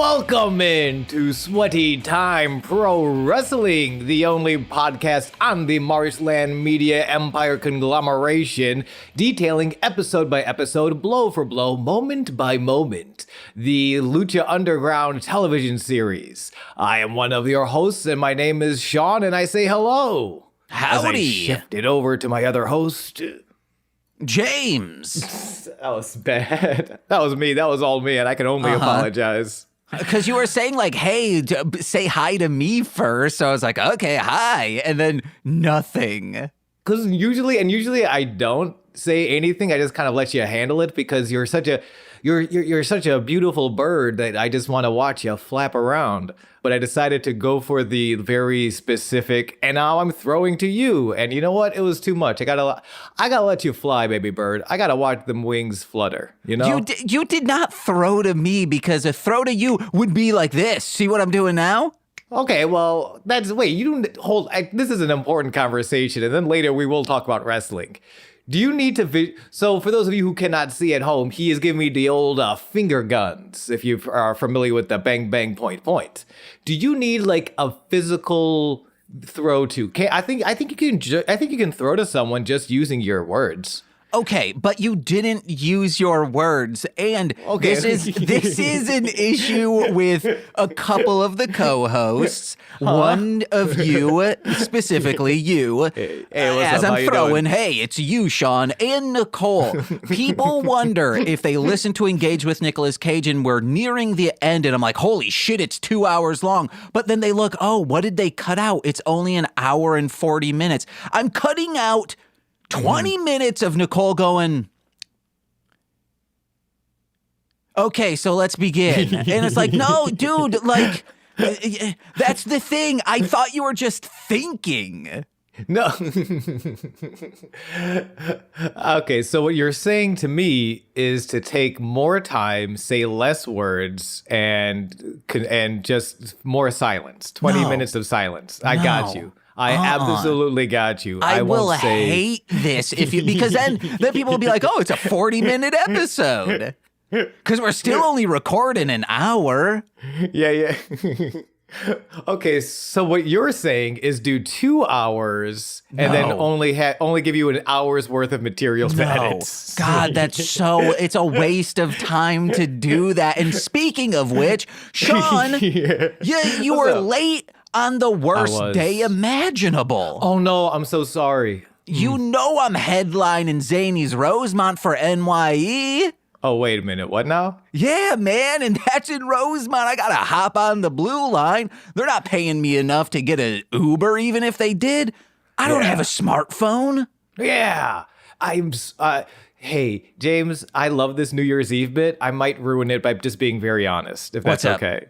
Welcome into Sweaty Time Pro Wrestling, the only podcast on the Marshland Media Empire conglomeration, detailing episode by episode, blow for blow, moment by moment, the Lucha Underground television series. I am one of your hosts, and my name is Sean, and I say hello. Howdy. As I shift it over to my other host, James. That was bad. That was me. That was all me, and I can only apologize. Because you were saying like, hey, say hi to me first. So I was like, okay, hi. And then nothing. Because usually I don't say anything. I just kind of let you handle it because you're such a beautiful bird that I just want to watch you flap around. But I decided to go for the very specific, and now I'm throwing to you. And you know what? It was too much. I gotta let you fly, baby bird. I gotta watch them wings flutter. You know? You did not throw to me, because a throw to you would be like this. See what I'm doing now? Okay, well, you don't hold. This is an important conversation, and then later we will talk about wrestling. Do you need to So for those of you who cannot see at home, he is giving me the old finger guns, if you are familiar with the bang, bang, point, point. Do you need like a physical throw to? I think you can throw to someone just using your words. Okay, but you didn't use your words, and okay. this is an issue with a couple of the co-hosts. One of you, specifically you, hey, as I'm throwing, hey, it's you, Sean, and Nicole. People wonder if they listen to Engage with Nicolas Cage and we're nearing the end, and I'm like, holy shit, it's 2 hours long. But then they look, oh, what did they cut out? It's only an hour and 40 minutes. I'm cutting out 20 minutes of Nicole going, okay, so let's begin. And it's like, no, dude, like, that's the thing. I thought you were just thinking. No. Okay, so what you're saying to me is to take more time, say less words, and just more silence. 20 minutes of silence. I got you. I absolutely got you. I will hate this because then people will be like, oh, it's a 40-minute episode. Because we're still only recording an hour. Yeah. Okay, so what you're saying is do 2 hours and then only give you an hour's worth of material to edit. God, it's a waste of time to do that. And speaking of which, Sean, you were late on the worst day imaginable. Oh no, I'm so sorry. You know I'm headlining Zany's Rosemont for NYE. Oh, wait a minute. What now? Yeah, man, and that's in Rosemont. I gotta hop on the blue line. They're not paying me enough to get an Uber, even if they did. I don't have a smartphone. Yeah. Hey, James, I love this New Year's Eve bit. I might ruin it by just being very honest, if that's okay.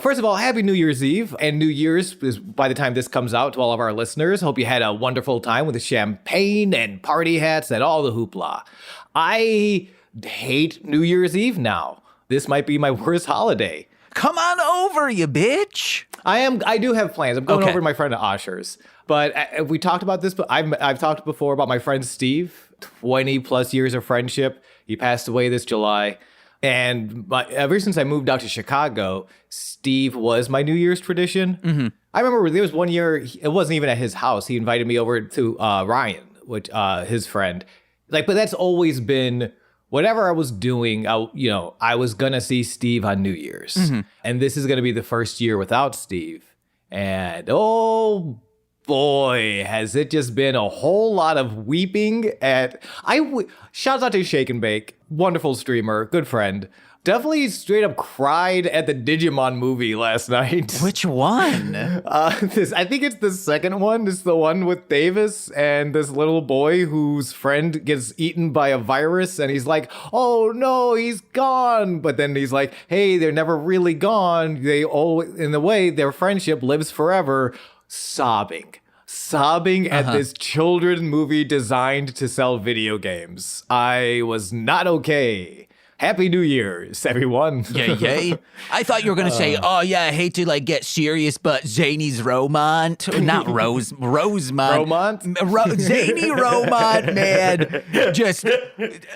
First of all, Happy New Year's Eve, and New Year's is by the time this comes out to all of our listeners. Hope you had a wonderful time with the champagne and party hats and all the hoopla. I hate New Year's Eve now. This might be my worst holiday. Come on over, you bitch. I do have plans. I'm going over to my friend Osher's. But we talked about this, but I've talked before about my friend Steve. 20 plus years of friendship. He passed away this July. And ever since I moved out to Chicago, Steve was my New Year's tradition. Mm-hmm. I remember there was one year, it wasn't even at his house. He invited me over to Ryan, which his friend. But that's always been, whatever I was doing, I was going to see Steve on New Year's. Mm-hmm. And this is going to be the first year without Steve. And oh boy, has it just been a whole lot of weeping shouts out to Shake and Bake, wonderful streamer, good friend. Definitely straight up cried at the Digimon movie last night. Which one? I think it's the second one. It's the one with Davis and this little boy whose friend gets eaten by a virus, and he's like, oh no, he's gone. But then he's like, hey, they're never really gone. In the way, their friendship lives forever. Sobbing at this children's movie designed to sell video games. I was not okay. Happy New Year's, everyone. Yay. I thought you were going to say, oh yeah, I hate to get serious, but Zany's Rosemont, not Rosemont. Zany Romont, man. Just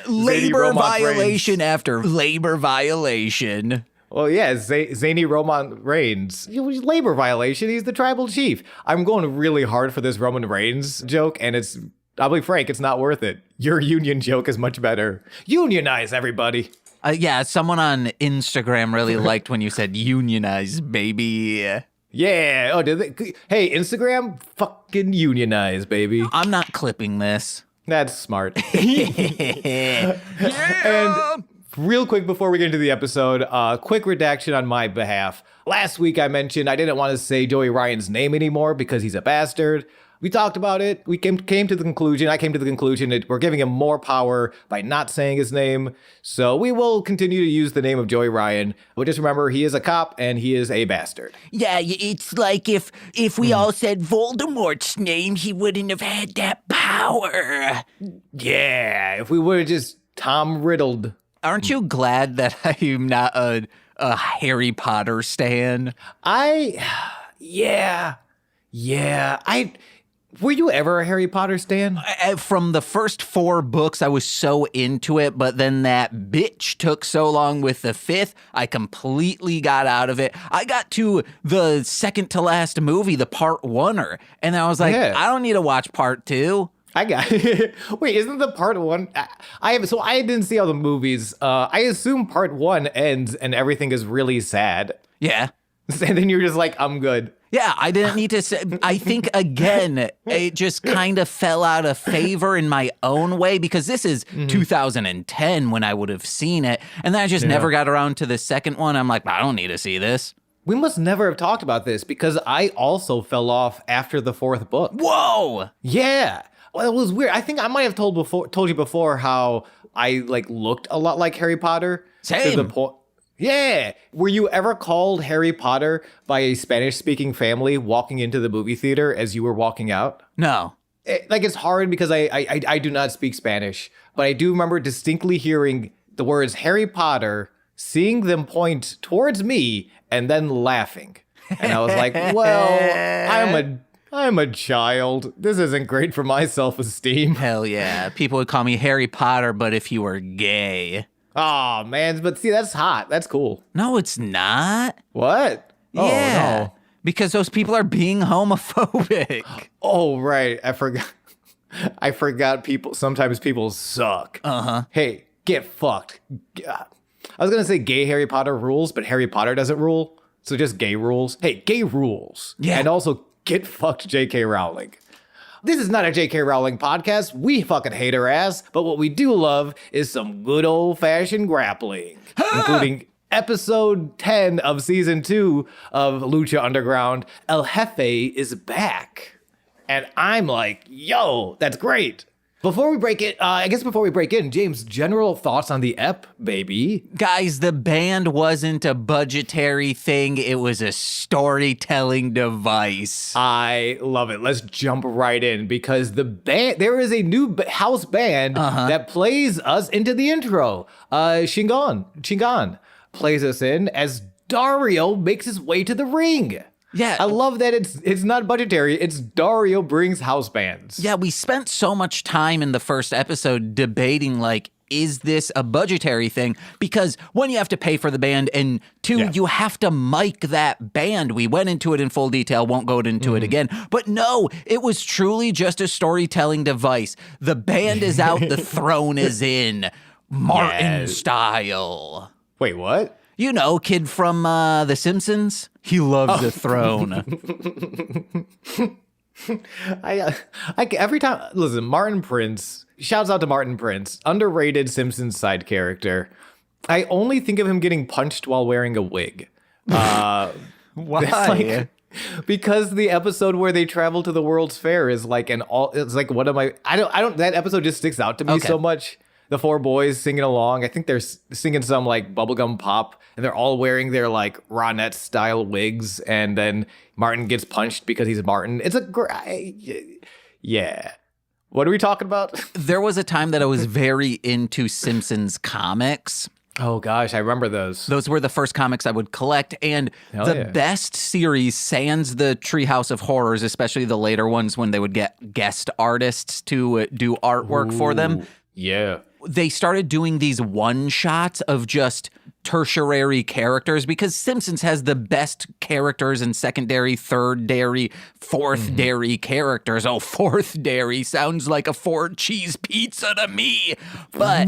labor violation after labor violation. Well, yeah, Zany Roman Reigns. It was labor violation. He's the tribal chief. I'm going really hard for this Roman Reigns joke, and I'll be frank, it's not worth it. Your union joke is much better. Unionize, everybody. Yeah, someone on Instagram really liked when you said unionize, baby. Yeah. Oh, did they? Hey, Instagram, fucking unionize, baby. I'm not clipping this. That's smart. Yeah. And real quick before we get into the episode, quick redaction on my behalf. Last week I mentioned I didn't want to say Joey Ryan's name anymore because he's a bastard. We talked about it. We came to the conclusion. I came to the conclusion that we're giving him more power by not saying his name. So we will continue to use the name of Joey Ryan. But just remember, he is a cop and he is a bastard. Yeah, it's like if we all said Voldemort's name, he wouldn't have had that power. Yeah, if we would have just Tom Riddled. Aren't you glad that I'm not a Harry Potter stan? Were you ever a Harry Potter stan? From the first 4 books, I was so into it, but then that bitch took so long with the 5th, I completely got out of it. I got to the second to last movie, the part 1-er, and I was like, I don't need to watch part 2. I got it. Wait, isn't the part 1? I didn't see all the movies. I assume part 1 ends and everything is really sad. Yeah. And then you're just like, I'm good. Yeah, I didn't need to say, I think, again, it just kind of fell out of favor in my own way because this is 2010 when I would have seen it. And then I just never got around to the second one. I'm like, I don't need to see this. We must never have talked about this because I also fell off after the 4th book. Whoa! Yeah. Well, it was weird. I think I might have told you before how I looked a lot like Harry Potter. Same. To the point. Yeah. Were you ever called Harry Potter by a Spanish-speaking family walking into the movie theater as you were walking out? No. It's hard because I do not speak Spanish, but I do remember distinctly hearing the words Harry Potter, seeing them point towards me, and then laughing. And I was like, well, I'm a child. This isn't great for my self-esteem. Hell yeah. People would call me Harry Potter, but if you were gay. Oh, man. But see, that's hot. That's cool. No, it's not. What? Yeah. Oh, no. Because those people are being homophobic. Oh, right. I forgot sometimes people suck. Uh-huh. Hey, get fucked. I was going to say gay Harry Potter rules, but Harry Potter doesn't rule. So just gay rules. Hey, gay rules. Yeah. And also get fucked J.K. Rowling. This is not a J.K. Rowling podcast. We fucking hate her ass. But what we do love is some good old-fashioned grappling, including episode 10 of season 2 of Lucha Underground. El Jefe is back. And I'm like, yo, that's great. Before we break in, James, general thoughts on the ep, baby. Guys, the band wasn't a budgetary thing. It was a storytelling device. I love it. Let's jump right in because there is a new house band that plays us into the intro. Shingon plays us in as Dario makes his way to the ring. Yeah. I love that it's not budgetary. It's Dario brings house bands. Yeah, we spent so much time in the first episode debating, is this a budgetary thing? Because one, you have to pay for the band, and two, you have to mic that band. We went into it in full detail, won't go into it again. But no, it was truly just a storytelling device. The band is out, the throne is in. Martin style. Wait, what? You know, kid from The Simpsons. He loves the throne. Every time, listen, Martin Prince, shouts out to Martin Prince, underrated Simpsons side character. I only think of him getting punched while wearing a wig. Why? Because the episode where they travel to the World's Fair is it's like one of my, that episode just sticks out to me so much. The 4 boys singing along. I think they're singing some bubblegum pop, and they're all wearing their Ronette style wigs. And then Martin gets punched because he's Martin. It's yeah. What are we talking about? There was a time that I was very into Simpsons comics. Oh gosh, I remember those. Those were the first comics I would collect, and best series, sans the Treehouse of Horrors, especially the later ones when they would get guest artists to do artwork for them. Yeah. they started doing these one-shots of just tertiary characters because Simpsons has the best characters and secondary, third dairy, fourth dairy characters. Oh, fourth dairy sounds like a 4-cheese pizza to me. But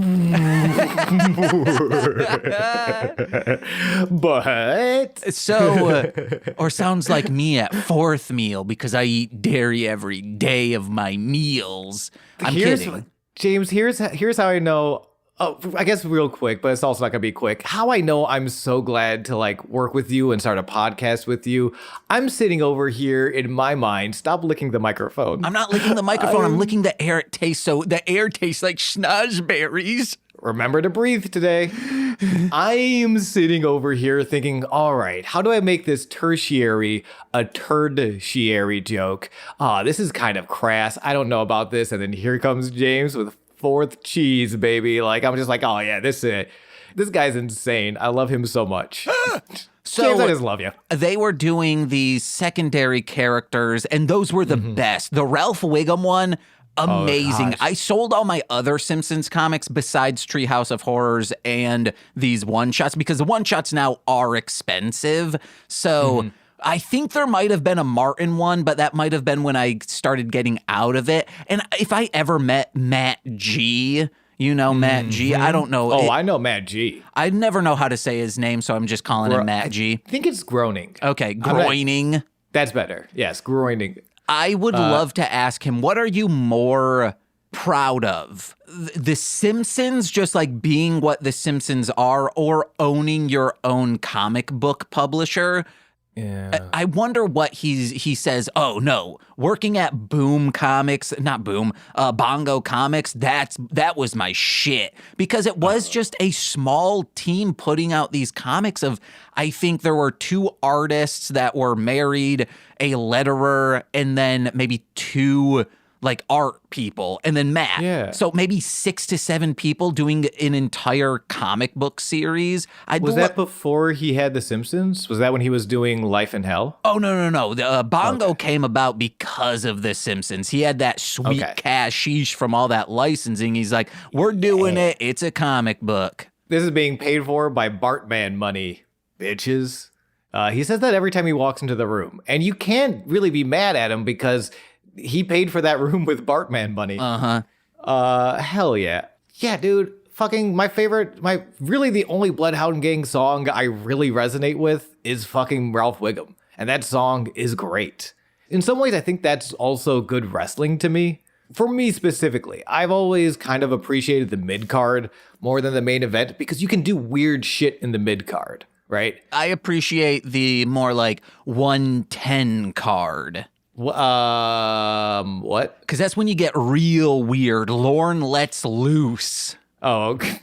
or sounds like me at fourth meal because I eat dairy every day of my meals. I'm kidding. James, here's how I know. Oh, I guess real quick, but it's also not gonna be quick. How I know I'm so glad to like work with you and start a podcast with you. I'm sitting over here in my mind. Stop licking the microphone. I'm not licking the microphone. I'm licking the air. It tastes the air tastes like schnozberries. Remember to breathe today. I'm sitting over here thinking, all right, how do I make this tertiary a tertiary joke? This is kind of crass. I don't know about this. And then here comes James with fourth cheese, baby. Like, I'm just like, oh yeah, this guy's insane. I love him so much. So James, I just love you. They were doing these secondary characters, and those were the best. The Ralph Wiggum one, amazing. I sold all my other Simpsons comics besides Treehouse of Horrors and these one-shots because the one-shots now are expensive. So I think there might have been a Martin one, but that might have been when I started getting out of it. And if I ever met Matt G, you know Matt G? I don't know. Oh, I know Matt G. I never know how to say his name, so I'm just calling him Matt G. I think it's groaning. Okay, groining. That's better. Yes, groaning. I would love to ask him, what are you more proud of? The Simpsons just like being what the Simpsons are, or owning your own comic book publisher? Yeah. I wonder what he says. Oh no, working at Boom Comics, not Boom, Bongo Comics. That was my shit because it was just a small team putting out these comics. I think there were 2 artists that were married, a letterer, and then maybe 2 like art people, and then Matt. Yeah. So maybe 6 to 7 people doing an entire comic book series. Was that before he had The Simpsons? Was that when he was doing Life in Hell? Oh, no. The Bongo came about because of The Simpsons. He had that sweet cashish from all that licensing. He's like, we're doing it. It's a comic book. This is being paid for by Bartman money, bitches. He says that every time he walks into the room. And you can't really be mad at him because he paid for that room with Bartman money. Hell yeah. Yeah, dude. Fucking really the only Bloodhound Gang song I really resonate with is fucking Ralph Wiggum. And that song is great. In some ways, I think that's also good wrestling to me. For me specifically, I've always kind of appreciated the mid-card more than the main event because you can do weird shit in the mid-card, right? I appreciate the more like 110 card. What? Because that's when you get real weird. Lorne lets loose. Oh, okay.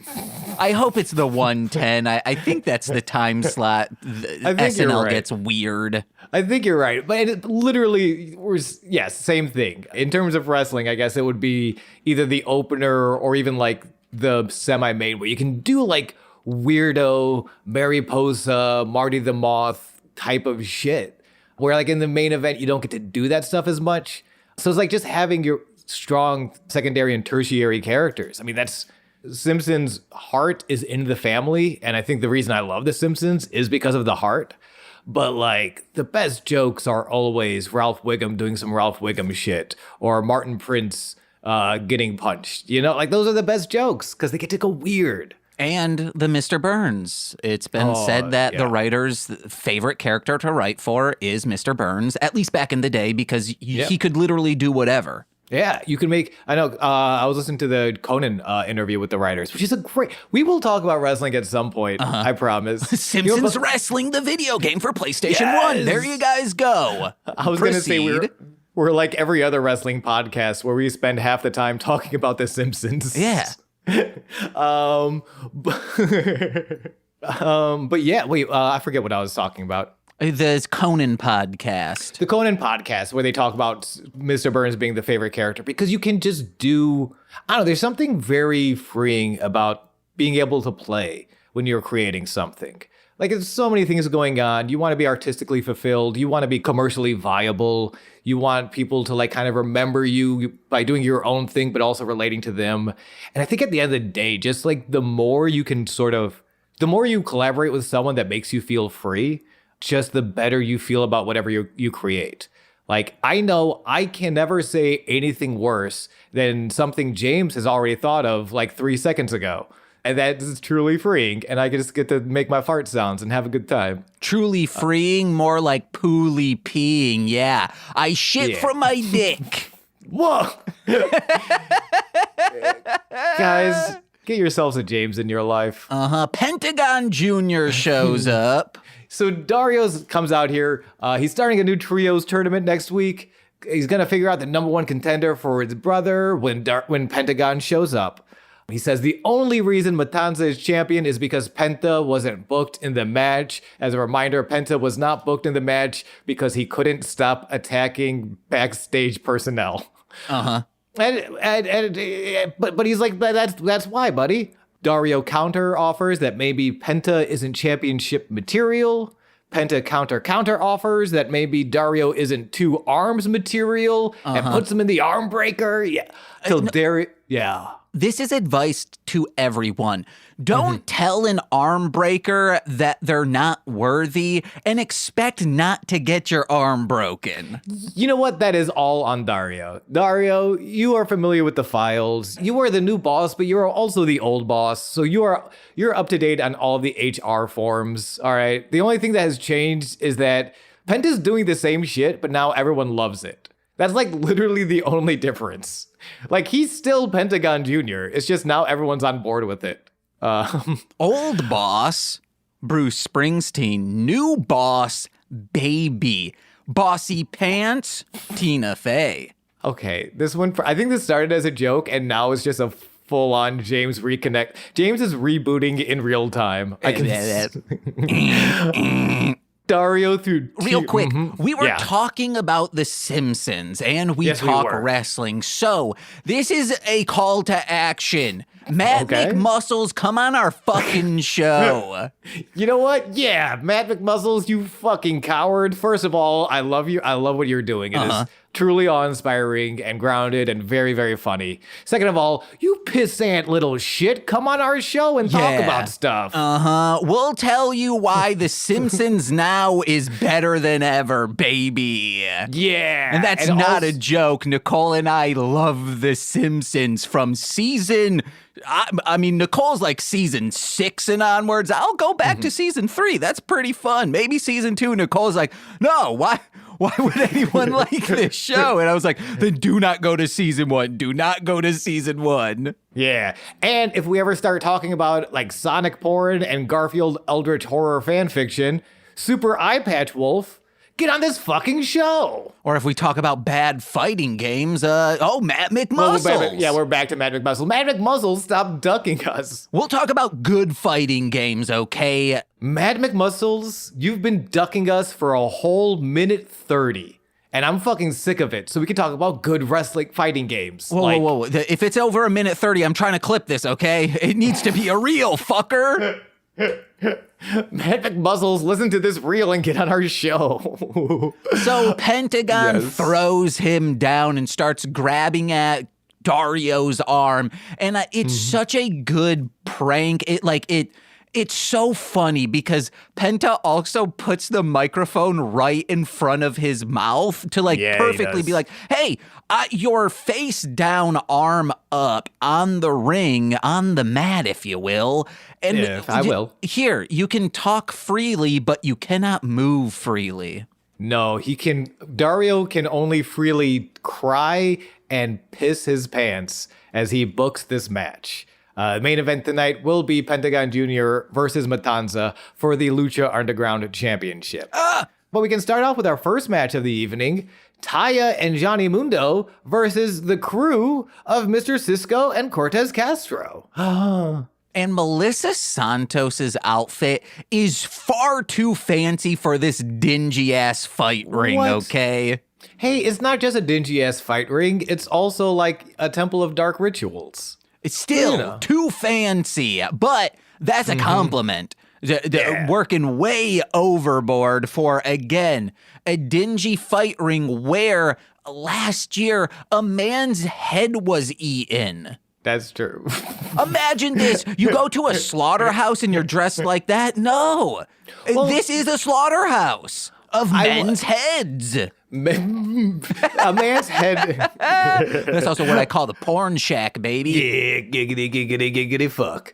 I hope it's the 110. I think that's the time slot. SNL gets weird. I think you're right. But it literally was, yes, same thing. In terms of wrestling, I guess it would be either the opener or even like the semi-main where you can do like weirdo, Mariposa, Marty the Moth type of shit. Where like in the main event, you don't get to do that stuff as much. So it's like just having your strong secondary and tertiary characters. I mean, that's Simpsons' heart is in the family. And I think the reason I love The Simpsons is because of the heart. But like the best jokes are always Ralph Wiggum doing some Ralph Wiggum shit or Martin Prince getting punched. You know, like those are the best jokes because they get to go weird. And the Mr. Burns. It's been said that the writer's favorite character to write for is Mr. Burns, at least back in the day, because he could literally do whatever. Yeah, you can make, I know, I was listening to the Conan interview with the writers, which is we will talk about wrestling at some point, I promise. Simpsons Wrestling, the video game for PlayStation 1. There you guys go. I was going to say we're like every other wrestling podcast where we spend half the time talking about The Simpsons. Yeah. But yeah, wait, I forget what I was talking about. The Conan podcast. The Conan podcast where they talk about Mr. Burns being the favorite character because you can just do, I don't know, there's something very freeing about being able to play when you're creating something. Like, there's so many things going on. You want to be artistically fulfilled. You want to be commercially viable. You want people to like kind of remember you by doing your own thing, but also relating to them. And I think at the end of the day, just like the more you collaborate with someone that makes you feel free, just the better you feel about whatever you create. Like, I know I can never say anything worse than something James has already thought of like 3 seconds ago. And that is truly freeing. And I just get to make my fart sounds and have a good time. Truly freeing, more like pooly peeing. Yeah. I shit from my dick. Whoa. Guys, get yourselves a James in your life. Pentagón Jr. shows up. So Dario comes out here. He's starting a new trios tournament next week. He's going to figure out the number one contender for his brother when Pentagón shows up. He says the only reason Matanza is champion is because Penta wasn't booked in the match. As a reminder, Penta was not booked in the match because he couldn't stop attacking backstage personnel. But he's like, that's why, buddy. Dario counter offers that maybe Penta isn't championship material. Penta counter offers that maybe Dario isn't two arms material and puts him in the arm breaker. Yeah. So Dario, yeah. This is advice to everyone. Don't tell an arm breaker that they're not worthy and expect not to get your arm broken. You know what? That is all on Dario. Dario, you are familiar with the files. You are the new boss, but you are also the old boss. So you're up to date on all of the HR forms. All right. The only thing that has changed is that Penta's doing the same shit, but now everyone loves it. That's like literally the only difference. Like, he's still Pentagón Jr. It's just now everyone's on board with it. Old boss, Bruce Springsteen. New boss, Baby. Bossy pants, Tina Fey. Okay, this one, I think this started as a joke and now it's just a full-on James reconnect. James is rebooting in real time. I can Dario through real quick. We were talking about the Simpsons and we talk wrestling. So this is a call to action. Matt McMuscles, come on our fucking show. You know what? Yeah, Matt McMuscles, you fucking coward. First of all, I love you. I love what you're doing. It is truly awe-inspiring and grounded and very, very funny. Second of all, you pissant little shit. Come on our show and talk about stuff. We'll tell you why The Simpsons now is better than ever, baby. Yeah. And that's not a joke. Nicole and I love The Simpsons from season... I mean, Nicole's like season 6 and onwards. I'll go back to season 3. That's pretty fun. Maybe season 2, Nicole's like, no, why would anyone like this show? And I was like, then do not go to season 1. Do not go to season 1. Yeah. And if we ever start talking about like Sonic porn and Garfield Eldritch horror fan fiction, Super Eye Patch Wolf, get on this fucking show. Or if we talk about bad fighting games, Matt McMuscles. We're back to Matt McMuscles. Matt McMuscles, stop ducking us. We'll talk about good fighting games, okay? Matt McMuscles, you've been ducking us for a whole minute 30. And I'm fucking sick of it. So we can talk about good wrestling fighting games. Whoa. If it's over a minute 30, I'm trying to clip this, okay? It needs to be a reel, fucker. Matt McMuscles, listen to this reel and get on our show. So Pentagón throws him down and starts grabbing at Dario's arm. And it's such a good prank. It's so funny because Penta also puts the microphone right in front of his mouth to perfectly be like, hey, your face down, arm up on the ring, on the mat, if you will. And I will. Here, you can talk freely, but you cannot move freely. No, Dario can only freely cry and piss his pants as he books this match. The main event tonight will be Pentagón Jr. versus Matanza for the Lucha Underground Championship. But we can start off with our first match of the evening, Taya and Johnny Mundo versus the crew of Mr. Cisco and Cortez Castro. And Melissa Santos's outfit is far too fancy for this dingy-ass fight ring, okay? Hey, it's not just a dingy-ass fight ring. It's also like a temple of dark rituals. It's still too fancy, but that's a compliment. Working way overboard for, again, a dingy fight ring where last year a man's head was eaten. That's true. Imagine this. You go to a slaughterhouse and you're dressed like that? No. This is a slaughterhouse of men's heads. A man's head. That's also what I call the porn shack, baby. Yeah, giggity fuck.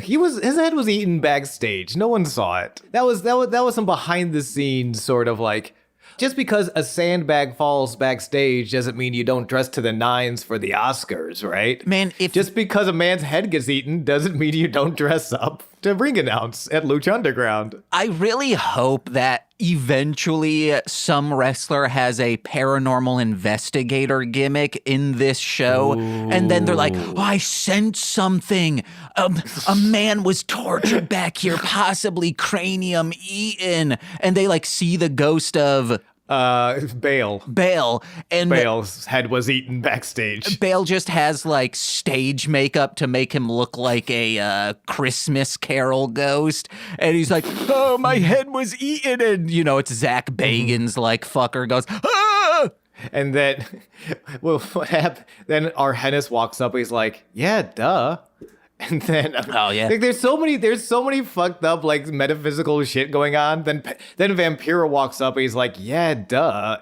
His head was eaten backstage. No one saw it. That was some behind the scenes sort of like, just because a sandbag falls backstage doesn't mean you don't dress to the nines for the Oscars, right? Man, just because a man's head gets eaten doesn't mean you don't dress up to ring announce at Lucha Underground. I really hope that eventually some wrestler has a paranormal investigator gimmick in this show. Ooh. And then they're like, I sense something. A man was tortured back here, possibly cranium eaten. And they like see the ghost of Bale. And Bale's head was eaten backstage. Bale just has like stage makeup to make him look like a Christmas Carol ghost. And he's like, oh, my head was eaten. And, it's Zach Bagans like fucker goes, ah! And then, well, what happened? Then our Hennis walks up. He's like, yeah, duh. And then, like, there's so many fucked up like metaphysical shit going on. Then Vampiro walks up and he's like, yeah, duh.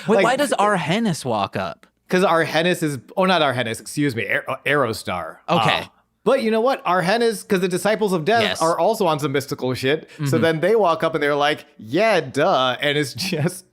Wait, why does our Hennis walk up? Because our Hennis is, not our Hennis, excuse me, Aerostar. Okay. But you know what? Our Hennis, because the Disciples of Death are also on some mystical shit. Mm-hmm. So then they walk up and they're like, yeah, duh. And it's just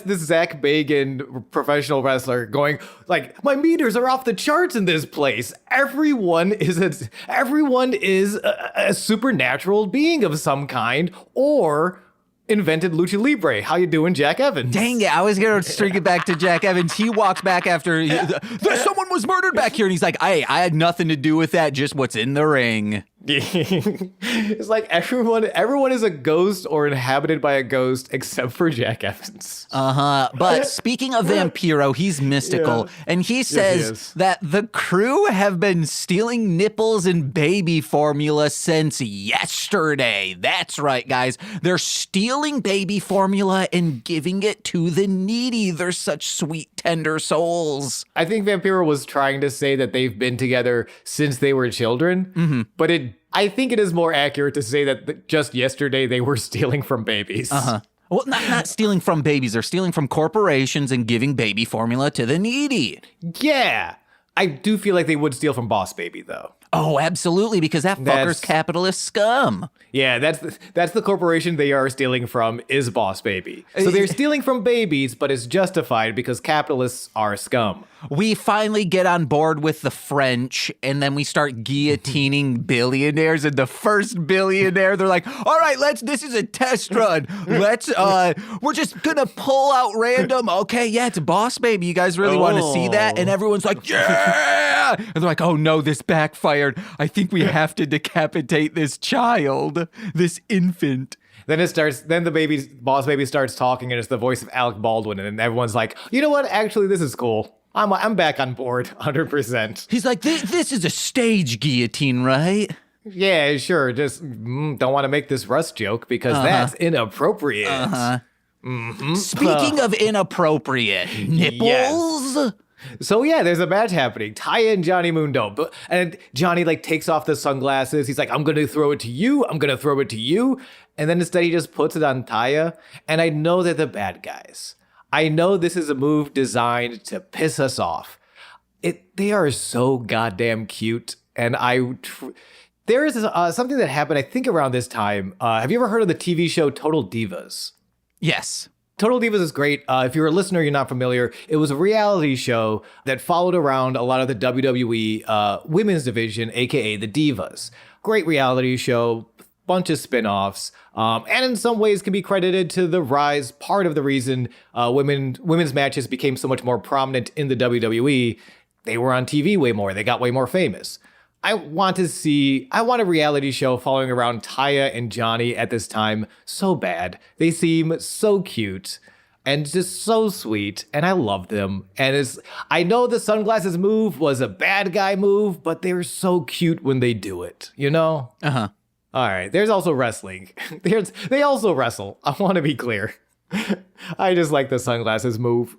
this Zach Bagan professional wrestler going like, my meters are off the charts in this place. Everyone is a supernatural being of some kind, or invented Lucha Libre. How you doing, Jack Evans? Dang it, I was going to string it back to Jack Evans. He walks back after someone was murdered back here, and he's like, I had nothing to do with that, just what's in the ring. It's like everyone is a ghost or inhabited by a ghost except for Jack Evans. But speaking of Vampiro, he's mystical, and he says that the crew have been stealing nipples and baby formula since yesterday. That's right, guys. They're stealing baby formula and giving it to the needy. They're such sweet, tender souls. I think Vampiro was trying to say that they've been together since they were children, but I think it is more accurate to say that just yesterday they were stealing from babies. Well, not stealing from babies. They're stealing from corporations and giving baby formula to the needy. Yeah. I do feel like they would steal from Boss Baby, though. Oh, absolutely, because that fucker's capitalist scum. Yeah, that's the corporation they are stealing from is Boss Baby. So they're stealing from babies, but it's justified because capitalists are scum. We finally get on board with the French, and then we start guillotining billionaires. And the first billionaire, they're like, all right, this is a test run. We're just gonna pull out random. Okay, yeah, it's Boss Baby. You guys really want to see that? And everyone's like, yeah! And they're like, oh no, this backfired. I think we have to decapitate this child, this infant. Then the Boss Baby starts talking, and it's the voice of Alec Baldwin, and then everyone's like, you know what? Actually, this is cool. I'm back on board, 100%. He's like, this is a stage guillotine, right? Yeah, sure. Just don't want to make this Rust joke because that's inappropriate. Mm-hmm. Speaking of inappropriate, nipples? Yes. So yeah, there's a match happening. Taya and Johnny Mundo. And Johnny takes off the sunglasses. He's like, I'm going to throw it to you. I'm going to throw it to you. And then instead he just puts it on Taya. And I know they're the bad guys. I know this is a move designed to piss us off. They are so goddamn cute. And there is something that happened, I think, around this time. Have you ever heard of the TV show Total Divas? Yes. Total Divas is great. If you're a listener, you're not familiar. It was a reality show that followed around a lot of the WWE women's division, aka the Divas. Great reality show, bunch of spin-offs, and in some ways can be credited to the rise, part of the reason women's matches became so much more prominent in the WWE. They were on TV way more. They got way more famous. I want a reality show following around Taya and Johnny at this time so bad. They seem so cute and just so sweet, and I love them. And I know the sunglasses move was a bad guy move, but they're so cute when they do it, you know? All right. There's also wrestling. They also wrestle. I want to be clear. I just like the sunglasses move.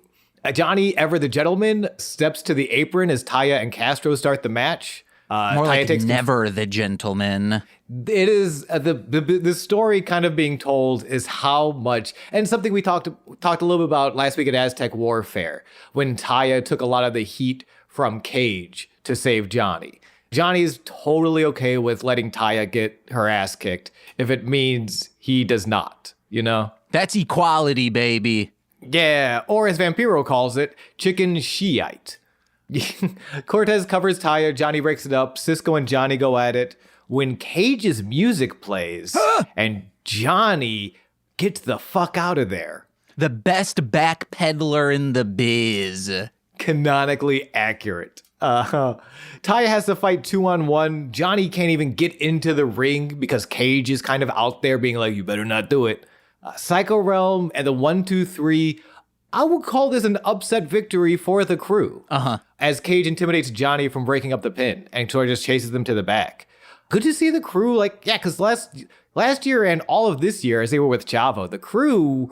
Johnny, ever the gentleman, steps to the apron as Taya and Castro start the match. More like never the gentleman. It is the story kind of being told is how much, and something we talked a little bit about last week at Aztec Warfare, when Taya took a lot of the heat from Cage to save Johnny. Johnny's totally okay with letting Taya get her ass kicked if it means he does not, you know? That's equality, baby. Yeah, or as Vampiro calls it, chicken Shiite. Cortez covers Taya, Johnny breaks it up, Cisco and Johnny go at it. When Cage's music plays and Johnny gets the fuck out of there. The best backpedaler in the biz. Canonically accurate. Taya has to fight 2-on-1. Johnny can't even get into the ring because Cage is kind of out there being like, you better not do it. Psycho Realm and the 1-2-3. I would call this an upset victory for the crew. As Cage intimidates Johnny from breaking up the pin and sort of just chases them to the back. Good to see the crew, because last year and all of this year, as they were with Chavo, the crew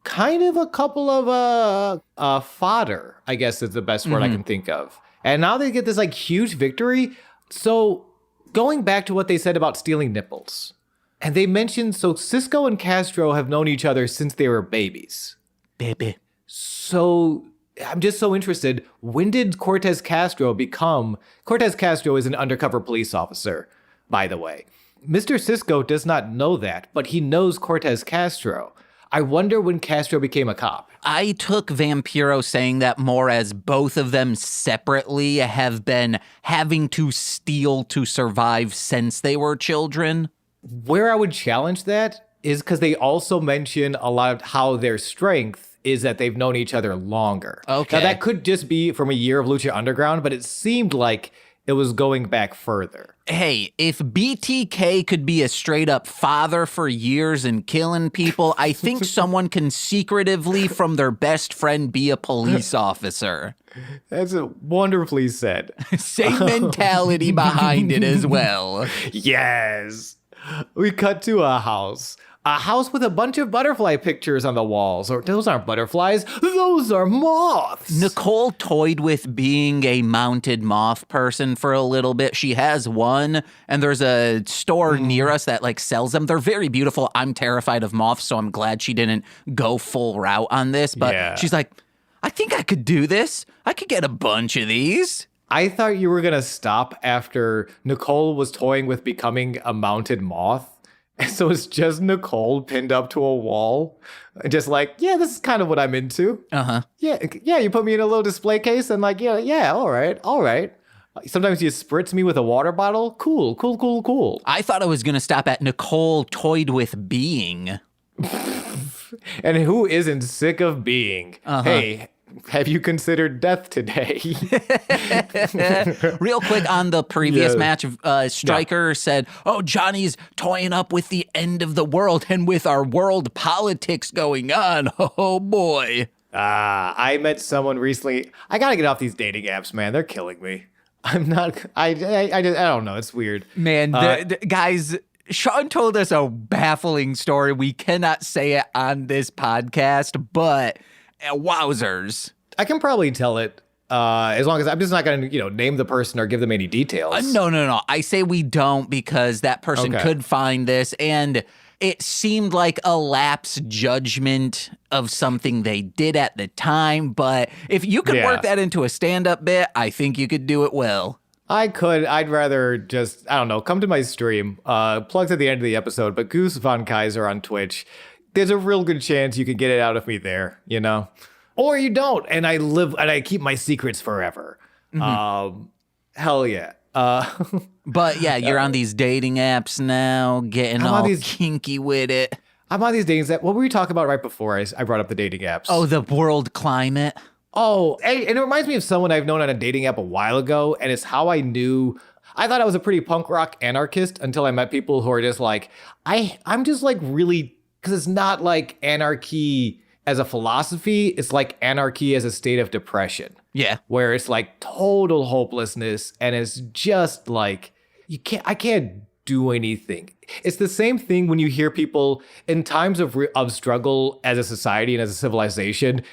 kind of a couple of fodder, I guess is the best word I can think of. And now they get this huge victory. So going back to what they said about stealing nipples, and they mentioned, so Cisco and Castro have known each other since they were babies. Baby. So I'm just so interested. When did Cortez Castro become? Cortez Castro is an undercover police officer, by the way. Mr. Cisco does not know that, but he knows Cortez Castro. I wonder when Castro became a cop. I took Vampiro saying that more as both of them separately have been having to steal to survive since they were children. Where I would challenge that is because they also mention a lot of how their strength is that they've known each other longer. Okay. Now, that could just be from a year of Lucha Underground, but it seemed like it was going back further. Hey, if BTK could be a straight up father for years and killing people, I think someone can secretively from their best friend be a police officer. That's wonderfully said. Same mentality behind it as well. Yes. We cut to a house. A house with a bunch of butterfly pictures on the walls. Or those aren't butterflies, those are moths. Nicole toyed with being a mounted moth person for a little bit. She has one, and there's a store near us that sells them. They're very beautiful. I'm terrified of moths, so I'm glad she didn't go full route on this. But she's like, I think I could do this. I could get a bunch of these. I thought you were going to stop after Nicole was toying with becoming a mounted moth. So it's just Nicole pinned up to a wall, just yeah, this is kind of what I'm into. Yeah, you put me in a little display case and yeah, all right. Sometimes you spritz me with a water bottle. Cool. I thought I was going to stop at Nicole toyed with being. And who isn't sick of being? Hey, have you considered death today? Real quick on the previous match, Stryker said, Johnny's toying up with the end of the world and with our world politics going on. Oh, boy. I met someone recently. I got to get off these dating apps, man. They're killing me. I'm not, I don't know. It's weird. Man, guys, Sean told us a baffling story. We cannot say it on this podcast, but wowzers. I can probably tell it as long as I'm just not going to, name the person or give them any details. No. I say we don't because that person could find this, and it seemed like a lapse judgment of something they did at the time. But if you could work that into a stand-up bit, I think you could do it well. I could. I'd rather just, I don't know, come to my stream. Plugs at the end of the episode, but Goose Von Kaiser on Twitch. There's a real good chance you can get it out of me there, Or you don't, and I keep my secrets forever. Hell yeah. But yeah, you're on these dating apps now, getting all kinky with it. I'm on these dating apps. What were we talking about right before I brought up the dating apps? Oh, the world climate. Oh, and it reminds me of someone I've known on a dating app a while ago, and it's how I knew. I thought I was a pretty punk rock anarchist until I met people who are just I'm just really, because it's not anarchy as a philosophy, it's anarchy as a state of depression. Yeah. Where it's total hopelessness, and it's just I can't do anything. It's the same thing when you hear people in times of struggle as a society and as a civilization.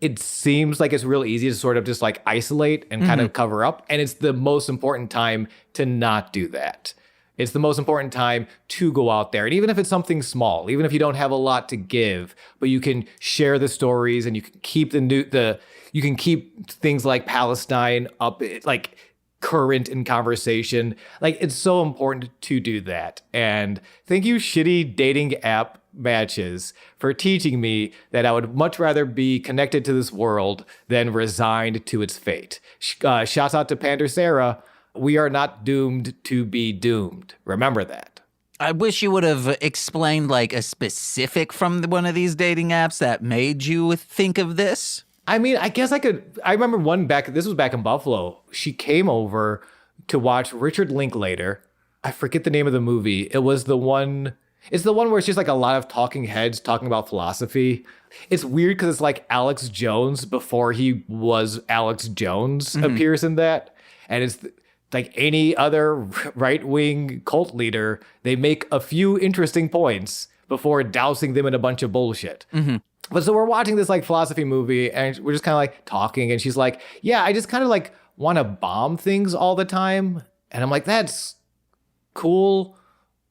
It seems like it's real easy to sort of just like isolate and kind of cover up. And it's the most important time to not do that. It's the most important time to go out there. And even if it's something small, even if you don't have a lot to give, but you can share the stories and you can keep you can keep things like Palestine up, like current in conversation. Like, it's so important to do that. And thank you, shitty dating app matches, for teaching me that I would much rather be connected to this world than resigned to its fate. Shouts out to Pander Sarah. We are not doomed to be doomed. Remember that. I wish you would have explained like a specific from one of these dating apps that made you think of this. I mean, I guess I could. I remember this was back in Buffalo. She came over to watch Richard Linklater. I forget the name of the movie. It's the one where it's just like a lot of talking heads talking about philosophy. It's weird because it's like Alex Jones before he was Alex Jones appears in that. And it's like any other right-wing cult leader, they make a few interesting points before dousing them in a bunch of bullshit. But so we're watching this like philosophy movie and we're just kind of like talking, and she's like, yeah, I just kind of like want to bomb things all the time. And I'm like, that's cool,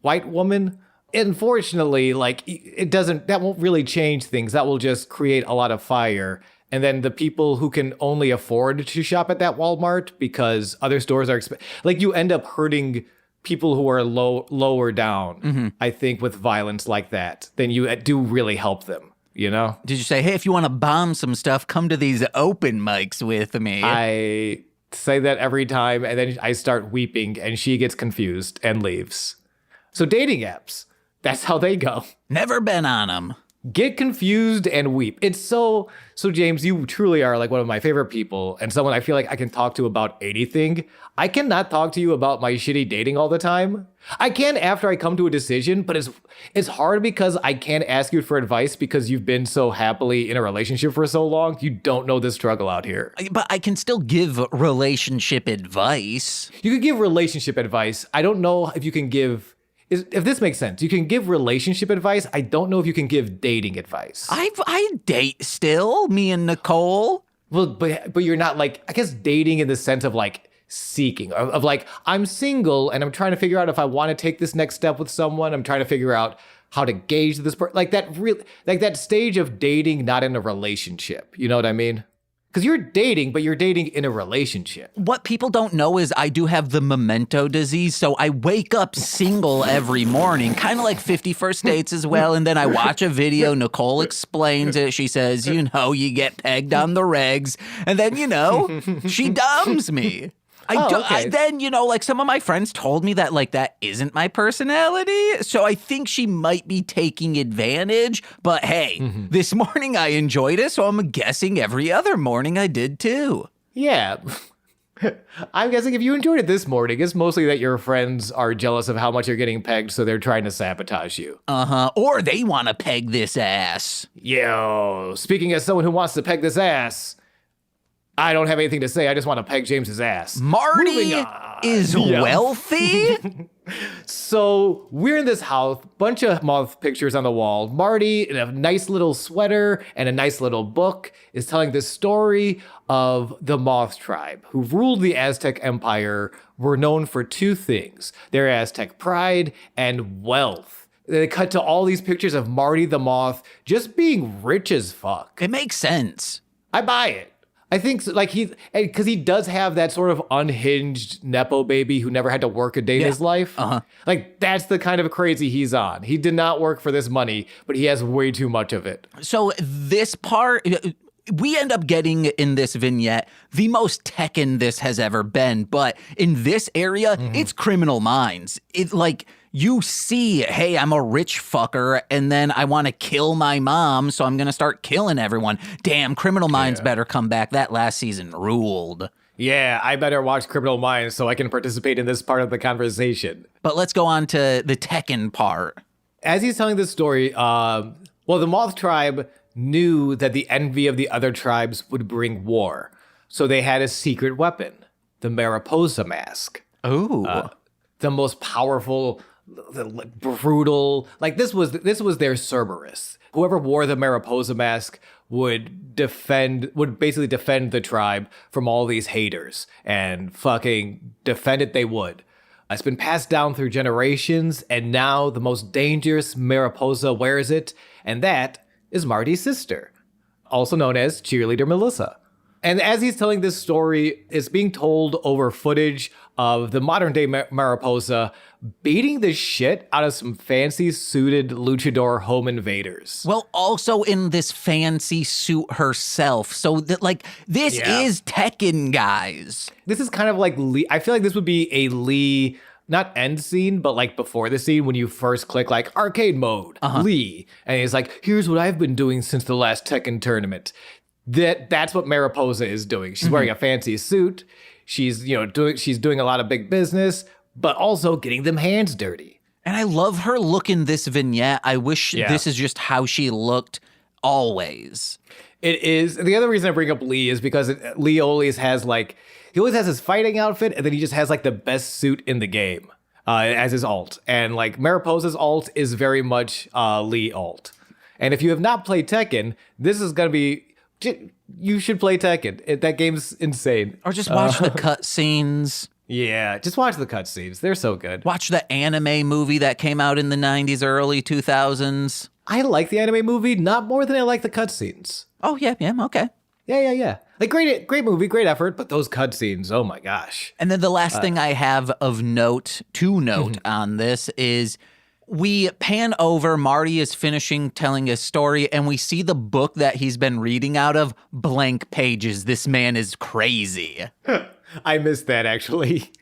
white woman. Unfortunately, like that won't really change things. That will just create a lot of fire. And then the people who can only afford to shop at that Walmart because other stores are like, you end up hurting people who are lower down, I think, with violence like that. Then you do really help them. You know? Did you say, hey, if you want to bomb some stuff, come to these open mics with me? I say that every time, and then I start weeping, and she gets confused and leaves. So dating apps, that's how they go. Never been on them. Get confused and weep. It's so James, you truly are like one of my favorite people and someone I feel like I can talk to about anything. I cannot talk to you about my shitty dating all the time. I can after I come to a decision, but it's hard because I can't ask you for advice because you've been so happily in a relationship for so long. You don't know the struggle out here. But I can still give relationship advice. You could give relationship advice. I don't know if you can give... If this makes sense, you can give relationship advice. I don't know if you can give dating advice. I date still, me and Nicole. Well, but you're not like, I guess dating in the sense of like seeking, of like, I'm single and I'm trying to figure out if I want to take this next step with someone. I'm trying to figure out how to gauge this person, like that stage of dating, not in a relationship. You know what I mean? Because you're dating, but you're dating in a relationship. What people don't know is I do have the memento disease, so I wake up single every morning, kind of like 50 First Dates as well, and then I watch a video, Nicole explains it, she says, you get pegged on the regs, and then, she dumbs me. Then, like some of my friends told me that like that isn't my personality. So I think she might be taking advantage. But hey, this morning I enjoyed it. So I'm guessing every other morning I did too. Yeah. I'm guessing if you enjoyed it this morning, it's mostly that your friends are jealous of how much you're getting pegged. So they're trying to sabotage you. Or they want to peg this ass. Yo, speaking as someone who wants to peg this ass, I don't have anything to say. I just want to peg James's ass. Marty is wealthy? So we're in this house, bunch of moth pictures on the wall. Marty, in a nice little sweater and a nice little book, is telling the story of the moth tribe who ruled the Aztec Empire, were known for two things: their Aztec pride and wealth. They cut to all these pictures of Marty the moth just being rich as fuck. It makes sense. I buy it. I think so, like because he does have that sort of unhinged Nepo baby who never had to work a day in his life. Like that's the kind of crazy he's on. He did not work for this money, but he has way too much of it. So this part, we end up getting in this vignette the most Tekken this has ever been. But in this area, it's Criminal Minds. It's like, you see, hey, I'm a rich fucker, and then I want to kill my mom, so I'm going to start killing everyone. Damn, Criminal Minds better come back. That last season ruled. Yeah, I better watch Criminal Minds so I can participate in this part of the conversation. But let's go on to the Tekken part. As he's telling this story, the Moth tribe knew that the envy of the other tribes would bring war. So they had a secret weapon, the Mariposa mask. Ooh. the most powerful, brutal. Like this was their Cerberus. Whoever wore the Mariposa mask would basically defend the tribe from all these haters, and fucking defend it they would. It's been passed down through generations, and now the most dangerous Mariposa wears it, and that is Marty's sister, also known as Cheerleader Melissa. And as he's telling this story, it's being told over footage of the modern day Mariposa beating the shit out of some fancy suited luchador home invaders. Well, also in this fancy suit herself. So that this is Tekken, guys. This is kind of like Lee. I feel like this would be a Lee, not end scene, but like before the scene when you first click like arcade mode, Lee. And he's like, here's what I've been doing since the last Tekken tournament. That's what Mariposa is doing. She's wearing a fancy suit. She's, doing a lot of big business, but also getting them hands dirty. And I love her look in this vignette. I wish this is just how she looked always. It is. The other reason I bring up Lee is because Lee always has he always has his fighting outfit, and then he just has like the best suit in the game as his alt. And like Mariposa's alt is very much Lee alt. And if you have not played Tekken, this is going to be... You should play Tekken. That game's insane. Or just watch the cutscenes. Yeah, just watch the cutscenes. They're so good. Watch the anime movie that came out in the 90s, early 2000s. I like the anime movie, not more than I like the cutscenes. Oh, yeah, okay. Yeah. Like, great movie, great effort, but those cutscenes, oh my gosh. And then the last thing I have of note on this is... we pan over, Marty is finishing telling his story, and we see the book that he's been reading out of, blank pages. This man is crazy. I missed that, actually.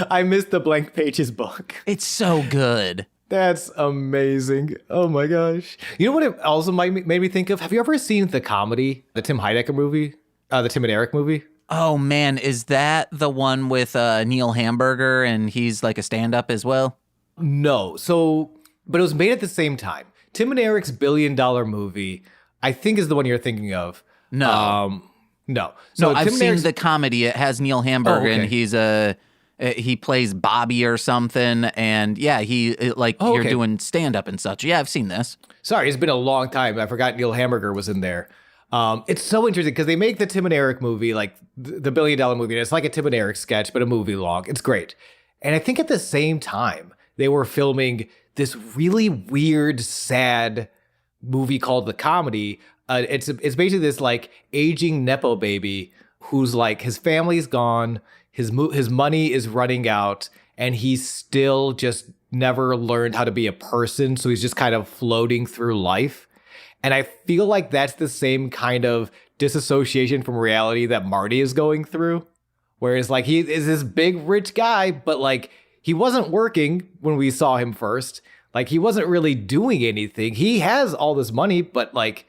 I missed the blank pages book. It's so good. That's amazing. Oh my gosh. You know what it also made me think of? Have you ever seen the comedy, the Tim Heidecker movie? The Tim and Eric movie? Oh man, is that the one with Neil Hamburger and he's like a stand-up as well? No. But it was made at the same time. Tim and Eric's $1 billion movie, I think, is the one you're thinking of. No. No. So I've seen the comedy. It has Neil Hamburger and he's he plays Bobby or something. And yeah, you're doing stand-up and such. Yeah, I've seen this. Sorry, it's been a long time. I forgot Neil Hamburger was in there. It's so interesting because they make the Tim and Eric movie, like the $1 billion movie. And it's like a Tim and Eric sketch, but a movie long. It's great. And I think at the same time, they were filming this really weird, sad movie called The Comedy. It's basically this like aging Nepo baby who's like, his family's gone, his money is running out, and he's still just never learned how to be a person. So he's just kind of floating through life. And I feel like that's the same kind of disassociation from reality that Marty is going through. Whereas like he is this big rich guy, but like he wasn't working when we saw him first. Like he wasn't really doing anything. He has all this money, but like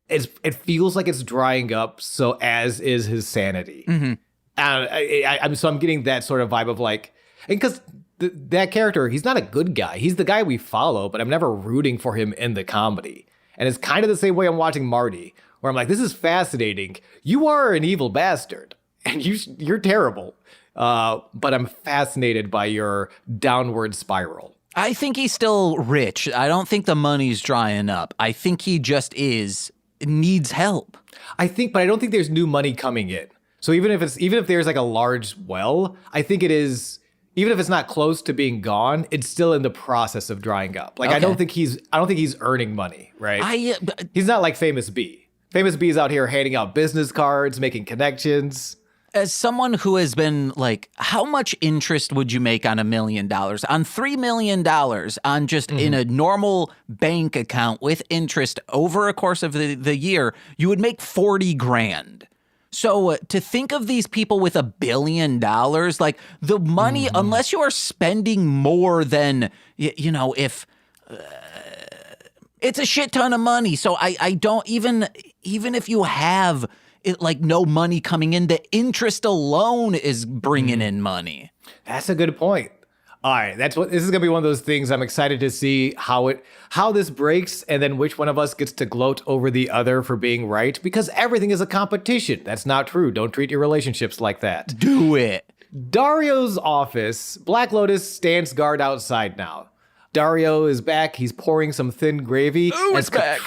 it feels like it's drying up. So as is his sanity. Mm-hmm. I'm getting that sort of vibe of like, and because that character, he's not a good guy. He's the guy we follow, but I'm never rooting for him in the comedy. And it's kind of the same way I'm watching Marty, where I'm like, this is fascinating. You are an evil bastard, and you're terrible. But I'm fascinated by your downward spiral. I think he's still rich. I don't think the money's drying up. I think he just needs help. But I don't think there's new money coming in. So even if there's like a large well, I think it is, even if it's not close to being gone, it's still in the process of drying up. Like, okay. I don't think he's earning money, right? He's not like Famous B. Famous B is out here handing out business cards, making connections. As someone who has been like, how much interest would you make on $1 million? On $3 million on just in a normal bank account with interest over a course of the year, you would make 40 grand. So to think of these people with $1 billion, like the money, unless you are spending more than, if it's a shit ton of money. So I don't even if you have it, like no money coming in, the interest alone is bringing in money. That's a good point. All right, this is gonna be one of those things I'm excited to see how this breaks, and then which one of us gets to gloat over the other for being right, because everything is a competition. That's not true. Don't treat your relationships like that. Do it. Dario's office, Black Lotus stands guard outside now. Dario is back. He's pouring some thin gravy. Ooh, it's back.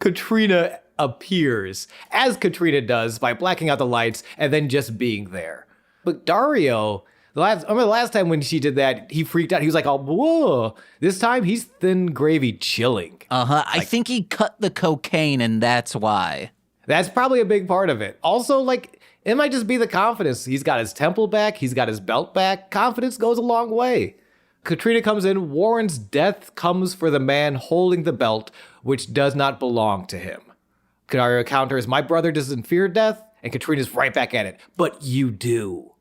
Katrina appears, as Katrina does, by blacking out the lights and then just being there. But Dario, the last time when she did that, he freaked out. He was like, oh, whoa. This time, he's thin gravy chilling. Uh-huh. I think he cut the cocaine, and that's why. That's probably a big part of it. Also, like, it might just be the confidence. He's got his temple back. He's got his belt back. Confidence goes a long way. Katrina comes in. Warren's death comes for the man holding the belt, which does not belong to him. Dario counters, my brother doesn't fear death, and Katrina's right back at it. But you do.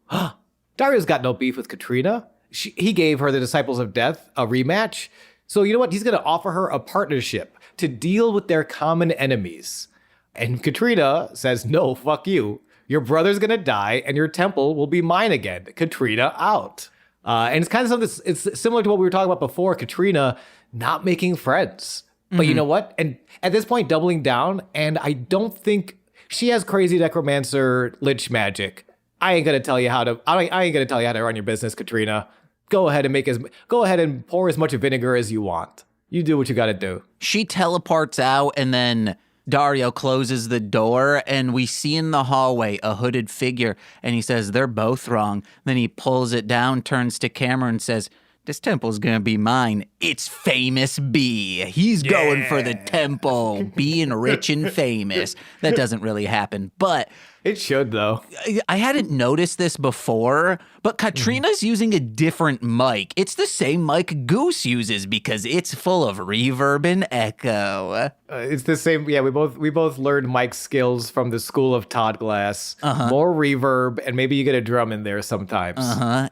Dario's got no beef with Katrina. He gave her the Disciples of Death a rematch. So you know what? He's going to offer her a partnership to deal with their common enemies. And Katrina says, no, fuck you. Your brother's going to die, and your temple will be mine again. Katrina out. And it's kind of something, it's similar to what we were talking about before, Katrina not making friends. But you know what? And at this point, doubling down, and I don't think she has crazy necromancer lich magic. I ain't gonna tell you how to run your business, Katrina. Go ahead and pour as much vinegar as you want. You do what you gotta do. She teleports out, and then Dario closes the door, and we see in the hallway a hooded figure, and he says, they're both wrong. Then he pulls it down, turns to camera, and says, this temple's gonna be mine. It's Famous B. He's going for the temple, being rich and famous. That doesn't really happen, but it should, though. I hadn't noticed this before, but Katrina's using a different mic. It's the same mic Goose uses because it's full of reverb and echo. It's the same. Yeah, we both learned mic skills from the school of Todd Glass. More reverb, and maybe you get a drum in there sometimes.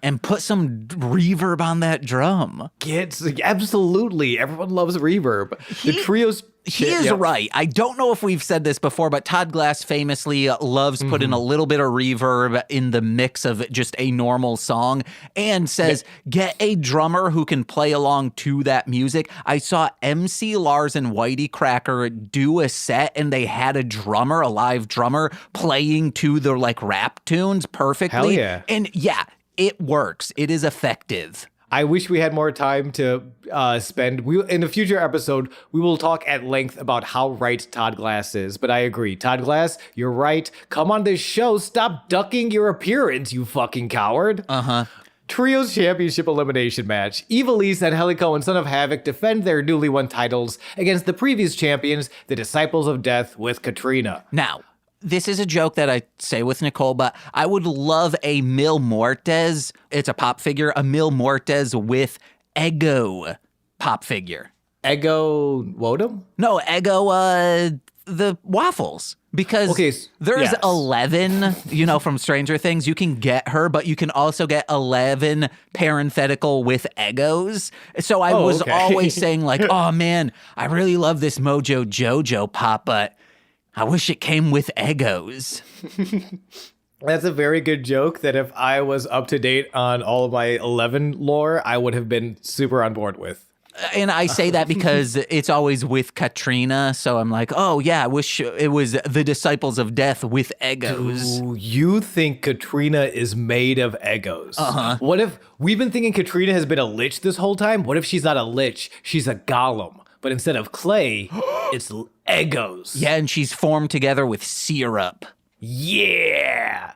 And put some reverb on that drum. Absolutely. Everyone loves reverb. The trio's... He is right. I don't know if we've said this before, but Todd Glass famously loves putting a little bit of reverb in the mix of just a normal song and says, get a drummer who can play along to that music. I saw MC Lars and Whitey Cracker do a set, and they had a live drummer, playing to their like rap tunes perfectly. Hell yeah. And yeah, it works. It is effective. I wish we had more time to spend. In a future episode, we will talk at length about how right Todd Glass is. But I agree. Todd Glass, you're right. Come on this show. Stop ducking your appearance, you fucking coward. Trios Championship Elimination Match. Evilise and Helico and Son of Havoc defend their newly won titles against the previous champions, the Disciples of Death, with Katrina. Now, this is a joke that I say with Nicole, but I would love a Mil Muertes. It's a pop figure, a Mil Muertes with Ego pop figure. Ego Wodum? No, Ego, the waffles. Because there's 11, from Stranger Things. You can get her, but you can also get 11 parenthetical with Egos. So I was always saying like, oh man, I really love this Mojo Jojo pop, but I wish it came with Egos. That's a very good joke that if I was up to date on all of my 11 lore, I would have been super on board with. And I say that because it's always with Katrina. So I'm like, oh yeah, I wish it was the Disciples of Death with Egos. Do you think Katrina is made of Egos? What if we've been thinking Katrina has been a lich this whole time? What if she's not a lich? She's a golem. But instead of clay, it's Egos. Yeah, and she's formed together with syrup. Yeah.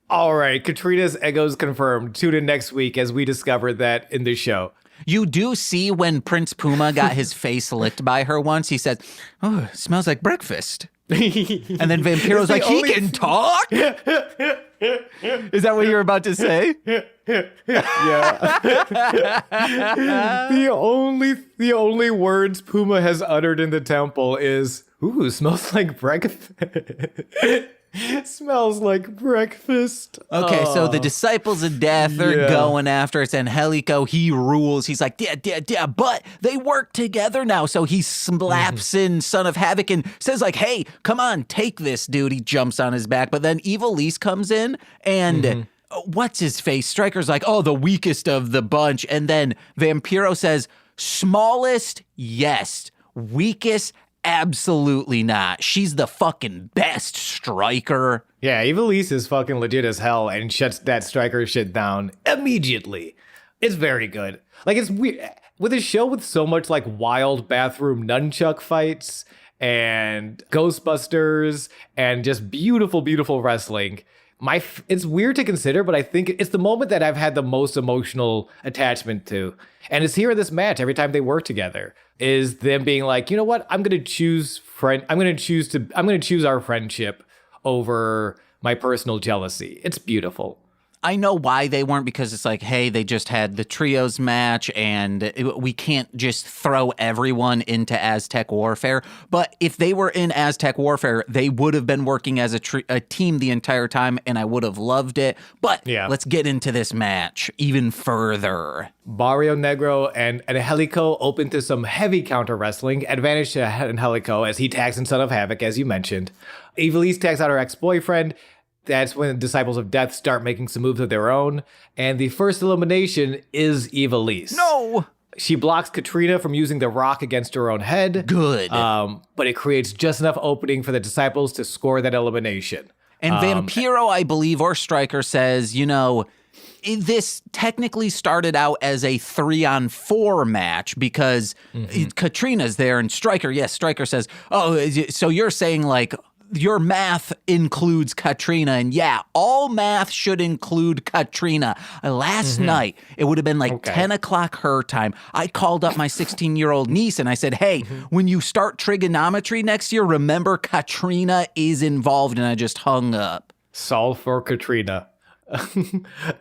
All right, Katrina's Egos confirmed. Tune in next week as we discover that in the show. You do see when Prince Puma got his face licked by her once, he said, oh, it smells like breakfast. And then Vampiro's like, he can talk? Is that what you were about to say? Yeah. The only words Puma has uttered in the temple is, ooh, smells like breakfast. Smells like breakfast. Okay, so the Disciples of Death are going after us, and Helico, he rules. He's like, yeah, but they work together now. So he slaps in Son of Havoc and says like, hey, come on, take this, dude. He jumps on his back. But then Evilise comes in, and what's his face? Stryker's like, oh, the weakest of the bunch. And then Vampiro says, smallest, yes. Weakest, Absolutely not. She's the fucking best striker. Yeah, Evilise is fucking legit as hell and shuts that striker shit down immediately. It's very good. Like, it's weird. With a show with so much, like, wild bathroom nunchuck fights and Ghostbusters and just beautiful, beautiful wrestling, it's weird to consider, but I think it's the moment that I've had the most emotional attachment to. And it's here in this match every time they work together is them being like, you know what? I'm going to choose our friendship over my personal jealousy. It's beautiful. I know why they weren't, because it's like, hey, they just had the trios match and we can't just throw everyone into Aztec Warfare. But if they were in Aztec Warfare, they would have been working as a team the entire time, and I would have loved it. But let's get into this match even further. Barrio Negro and Angelico open to some heavy counter wrestling. Advantage to Angelico as he tags in Son of Havoc, as you mentioned. Evilise tags out her ex-boyfriend. That's when the Disciples of Death start making some moves of their own. And the first elimination is Evilise. No! She blocks Katrina from using the rock against her own head. Good. But it creates just enough opening for the Disciples to score that elimination. And Vampiro, I believe, or Stryker says, this technically started out as a 3-on-4 match because Katrina's there and Stryker says, oh, so you're saying like, your math includes Katrina, and all math should include Katrina. Last night, it would have been like 10 o'clock her time. I called up my 16-year-old niece and I said, hey, when you start trigonometry next year, remember Katrina is involved, and I just hung up. Solve for Katrina.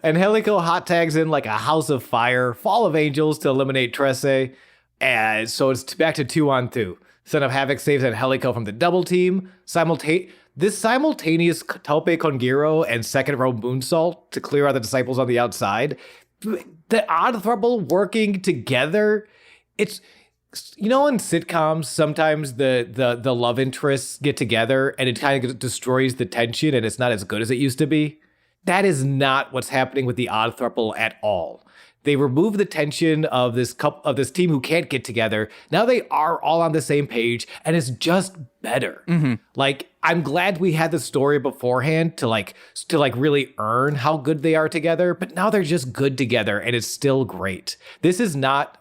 Angelico hot tags in like a house of fire, Fall of Angels to eliminate Trece, and so it's back to 2-on-2. Son of Havoc saves Angelico from the double team. This simultaneous Tope con Giro and second row moonsault to clear out the Disciples on the outside. The odd throuple working together. It's, in sitcoms, sometimes the love interests get together and it kind of destroys the tension and it's not as good as it used to be. That is not what's happening with the odd throuple at all. They remove the tension of this team who can't get together. Now they are all on the same page, and it's just better. Like, I'm glad we had the story beforehand to really earn how good they are together, but now they're just good together, and it's still great. This is not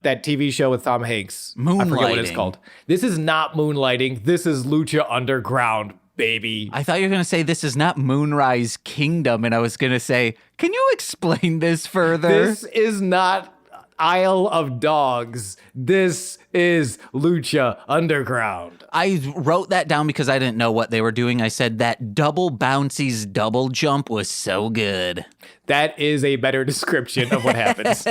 that TV show with Tom Hanks. Moonlighting. I forget what it's called. This is not Moonlighting. This is Lucha Underground, baby. I thought you were going to say this is not Moonrise Kingdom, and I was going to say, can you explain this further? This is not Isle of Dogs. This is Lucha Underground. I wrote that down because I didn't know what they were doing. I said that double bouncy's double jump was so good. That is a better description of what happens.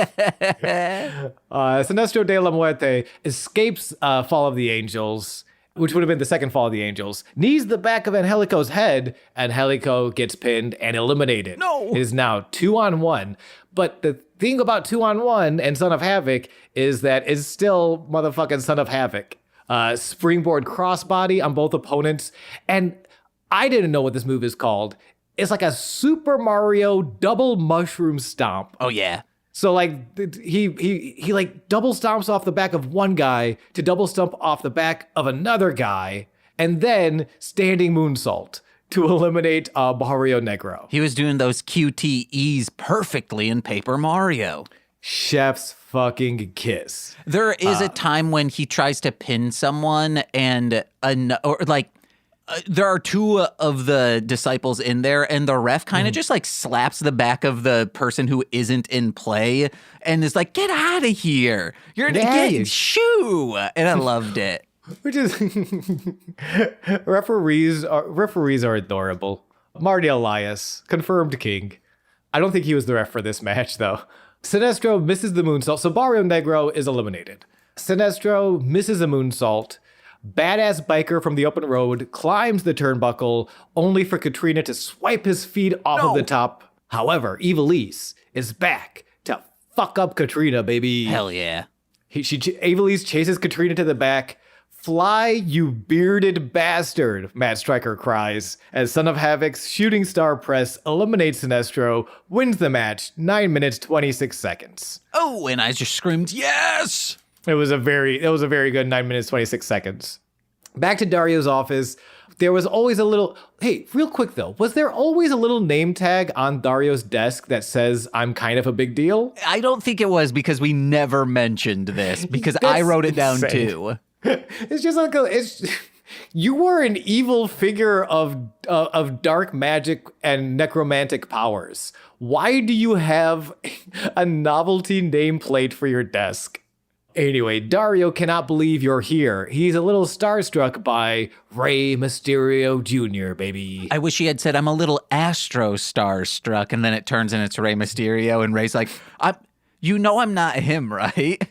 Sinestro de la Muerte escapes Fall of the Angels, which would have been the second Fall of the Angels, knees the back of Angelico's head, and Angelico gets pinned and eliminated. No! It is now 2-on-1. But the thing about 2-on-1 and Son of Havoc is that it's still motherfucking Son of Havoc. Springboard crossbody on both opponents. And I didn't know what this move is called. It's like a Super Mario double mushroom stomp. Oh, yeah. So like he like double stomps off the back of one guy to double stomp off the back of another guy, and then standing moonsault to eliminate Barrio Negro. He was doing those QTEs perfectly in Paper Mario. Chef's fucking kiss. There is a time when he tries to pin someone and there are two of the disciples in there, and the ref kind of just like slaps the back of the person who isn't in play and is like, get out of here. You're getting shoo. And I loved it. Which is referees are adorable. Marty Elias, confirmed king. I don't think he was the ref for this match though. Sinestro misses the moonsault, so Barrio Negro is eliminated. Sinestro misses a moonsault. Badass biker from the open road climbs the turnbuckle, only for Katrina to swipe his feet off of the top. However, Evilise is back to fuck up Katrina, baby. Hell yeah. Evilise chases Katrina to the back. Fly, you bearded bastard, Matt Stryker cries, as Son of Havoc's shooting star press eliminates Sinestro, wins the match, 9 minutes, 26 seconds. Oh, and I just screamed, yes! It was a very good 9 minutes, 26 seconds. Back to Dario's office. There was always a little, hey, real quick though, was there always a little name tag on Dario's desk that says, I'm kind of a big deal? I don't think it was, because we never mentioned this, because I wrote it down too. It's just like you were an evil figure of dark magic and necromantic powers. Why do you have a novelty nameplate for your desk? Anyway, Dario cannot believe you're here. He's a little starstruck by Rey Mysterio Jr., baby. I wish he had said, I'm a little Astro starstruck, and then it turns and it's Rey Mysterio, and Rey's like, I'm not him, right?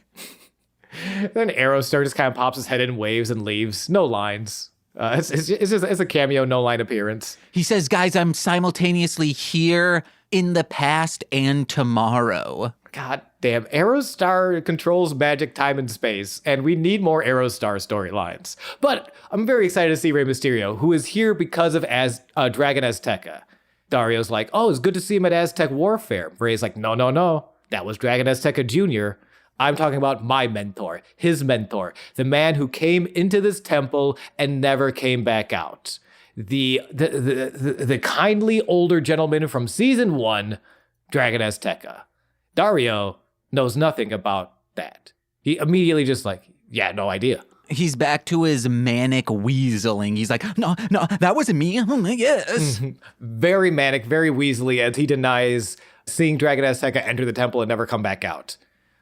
Then Aerostar just kind of pops his head in, waves, and leaves. No lines. It's a cameo, no line appearance. He says, guys, I'm simultaneously here, in the past, and tomorrow. God damn, Aerostar controls magic, time, and space, and we need more Aerostar storylines. But I'm very excited to see Rey Mysterio, who is here because of Dragon Azteca. Dario's like, oh, it's good to see him at Aztec Warfare. Rey's like, no, that was Dragon Azteca Jr., I'm talking about my mentor, his mentor, the man who came into this temple and never came back out. The kindly older gentleman from season 1, Dragon Azteca. Dario knows nothing about that. He immediately just like, yeah, no idea. He's back to his manic weaseling. He's like, no, that wasn't me. Oh, yes. Very manic, very weaselly, as he denies seeing Dragon Azteca enter the temple and never come back out.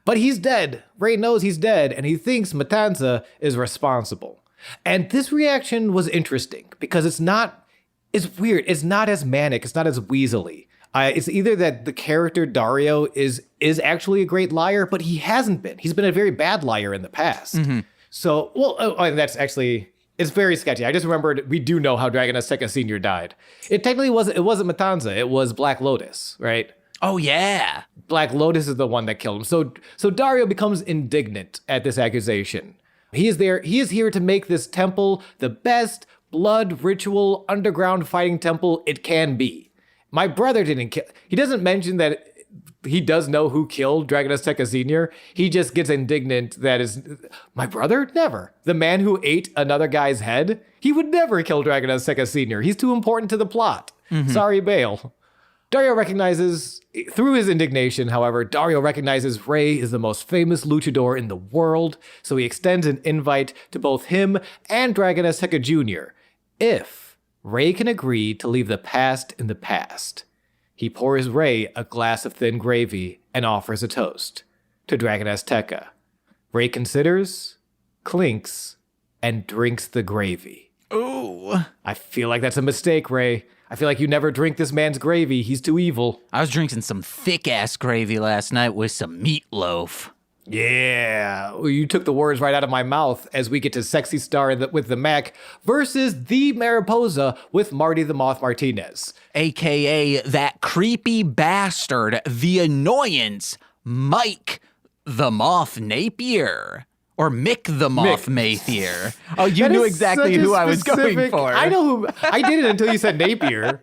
But he's dead. Rey knows he's dead, and he thinks Matanza is responsible. And this reaction was interesting because it's weird. It's not as manic. It's not as weaselly. It's either that the character Dario is actually a great liar, but he hasn't been. He's been a very bad liar in the past. Mm-hmm. So, that's actually, it's very sketchy. I just remembered we do know how Dragon Azteca Sr. died. It technically wasn't Matanza. It was Black Lotus, right? Oh, yeah. Black Lotus is the one that killed him. So Dario becomes indignant at this accusation. He is here to make this temple the best blood ritual underground fighting temple it can be. My brother didn't kill. He doesn't mention that he does know who killed Dragon Azteca Sr. He just gets indignant that is, my brother? Never. The man who ate another guy's head? He would never kill Dragon Azteca Sr. He's too important to the plot. Mm-hmm. Sorry, Bale. Dario recognizes, through his indignation, however, Dario recognizes Rey is the most famous luchador in the world, so he extends an invite to both him and Dragon Azteca Jr. if Rey can agree to leave the past in the past. He pours Rey a glass of thin gravy and offers a toast to Dragon Azteca. Rey considers, clinks, and drinks the gravy. Ooh. I feel like that's a mistake, Rey. I feel like you never drink this man's gravy. He's too evil. I was drinking some thick-ass gravy last night with some meatloaf. Yeah, you took the words right out of my mouth as we get to Sexy Star with the Mac versus the Mariposa with Marty the Moth Martinez. AKA that creepy bastard, the Annoyance, Mike the Moth Napier. Or Mick the Moth Napier. Oh, you knew exactly who I was going for. I know who. I did it until you said Napier.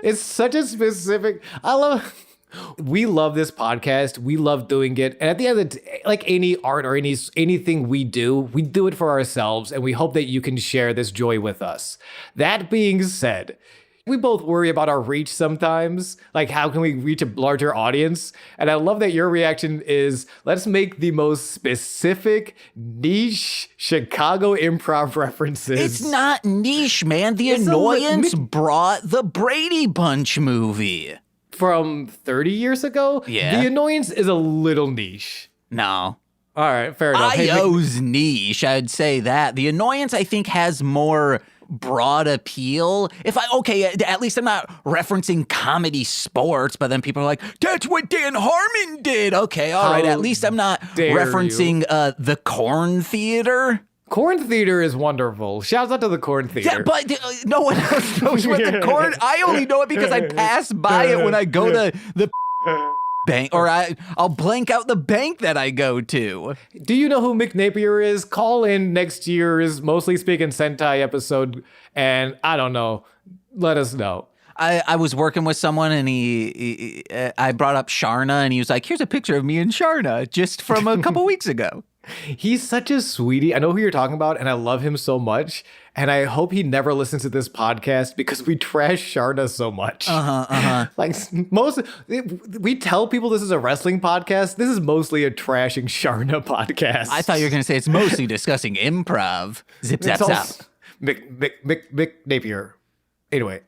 It's such a specific. We love this podcast. We love doing it. And at the end of the day, like any art or anything we do it for ourselves. And we hope that you can share this joy with us. That being said, we both worry about our reach sometimes. Like, how can we reach a larger audience? And I love that your reaction is, let's make the most specific, niche Chicago improv references. It's not niche, man. The Annoyance brought the Brady Bunch movie. From 30 years ago? Yeah. The Annoyance is a little niche. No. All right, fair enough. IO's niche, I'd say that. The Annoyance, I think, has more broad appeal. At least I'm not referencing comedy sports, but then people are like, that's what Dan Harmon did. Okay, all right. At least I'm not referencing the Corn Theater. Corn Theater is wonderful. Shouts out to the Corn Theater. Yeah, but no one else knows what the Corn. I only know it because I pass by it when I go to the bank, or I'll blank out the bank that I go to. Do you know who Mick Napier is? Call in next year's Mostly Speaking Sentai episode, and I don't know. Let us know. I was working with someone, and I brought up Sharna, and he was like, here's a picture of me and Sharna just from a couple weeks ago. He's such a sweetie. I know who you're talking about, and I love him so much. And I hope he never listens to this podcast because we trash Sharna so much. Like we tell people this is a wrestling podcast. This is mostly a trashing Sharna podcast. I thought you were going to say it's mostly discussing improv. Zip, zap, zap. Mick Napier. Anyway,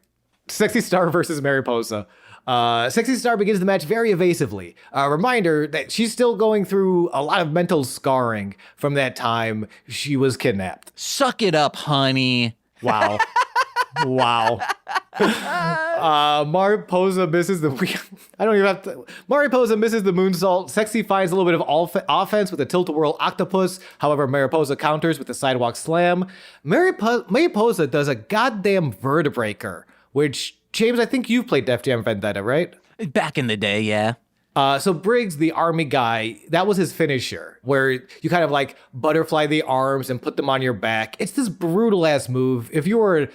Sexy Star versus Mariposa. Sexy Star begins the match very evasively. A reminder that she's still going through a lot of mental scarring from that time she was kidnapped. Suck it up, honey. Wow. Wow. Mariposa misses the... I don't even have to... Mariposa misses the moonsault. Sexy finds a little bit of offense with a tilt-a-whirl octopus. However, Mariposa counters with the sidewalk slam. Mariposa does a goddamn vertebraker, which... James, I think you've played Def Jam Vendetta, right? Back in the day, yeah. So Briggs, the army guy, that was his finisher, where you kind of like butterfly the arms and put them on your back. It's this brutal ass move. If you were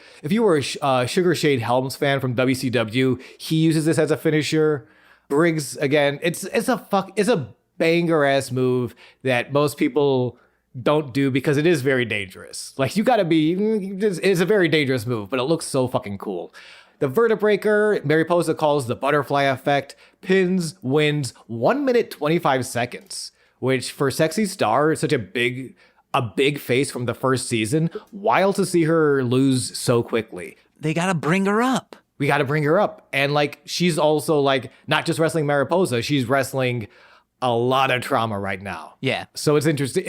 a Sugar Shade Helms fan from WCW, he uses this as a finisher. Briggs, again, it's a banger ass move that most people don't do because it is very dangerous. Like it's a very dangerous move, but it looks so fucking cool. The vertebraker, Mariposa calls the butterfly effect, pins, wins 1 minute 25 seconds, which for Sexy Star is such a big face from the first season. Wild to see her lose so quickly. They gotta bring her up. We gotta bring her up. And like, she's also like, not just wrestling Mariposa, she's wrestling a lot of trauma right now. Yeah. So it's interesting.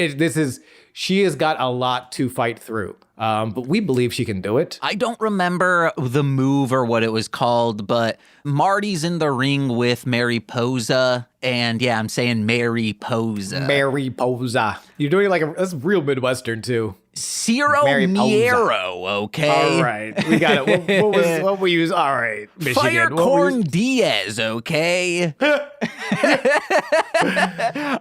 She has got a lot to fight through. But we believe she can do it. I don't remember the move or what it was called, but Marty's in the ring with Mariposa. And yeah, I'm saying Mariposa. Mariposa. You're doing that's real Midwestern too. Ciro Miero, okay? All right. We got it. What we use? All right. Michigan. Firecorn Diaz, okay?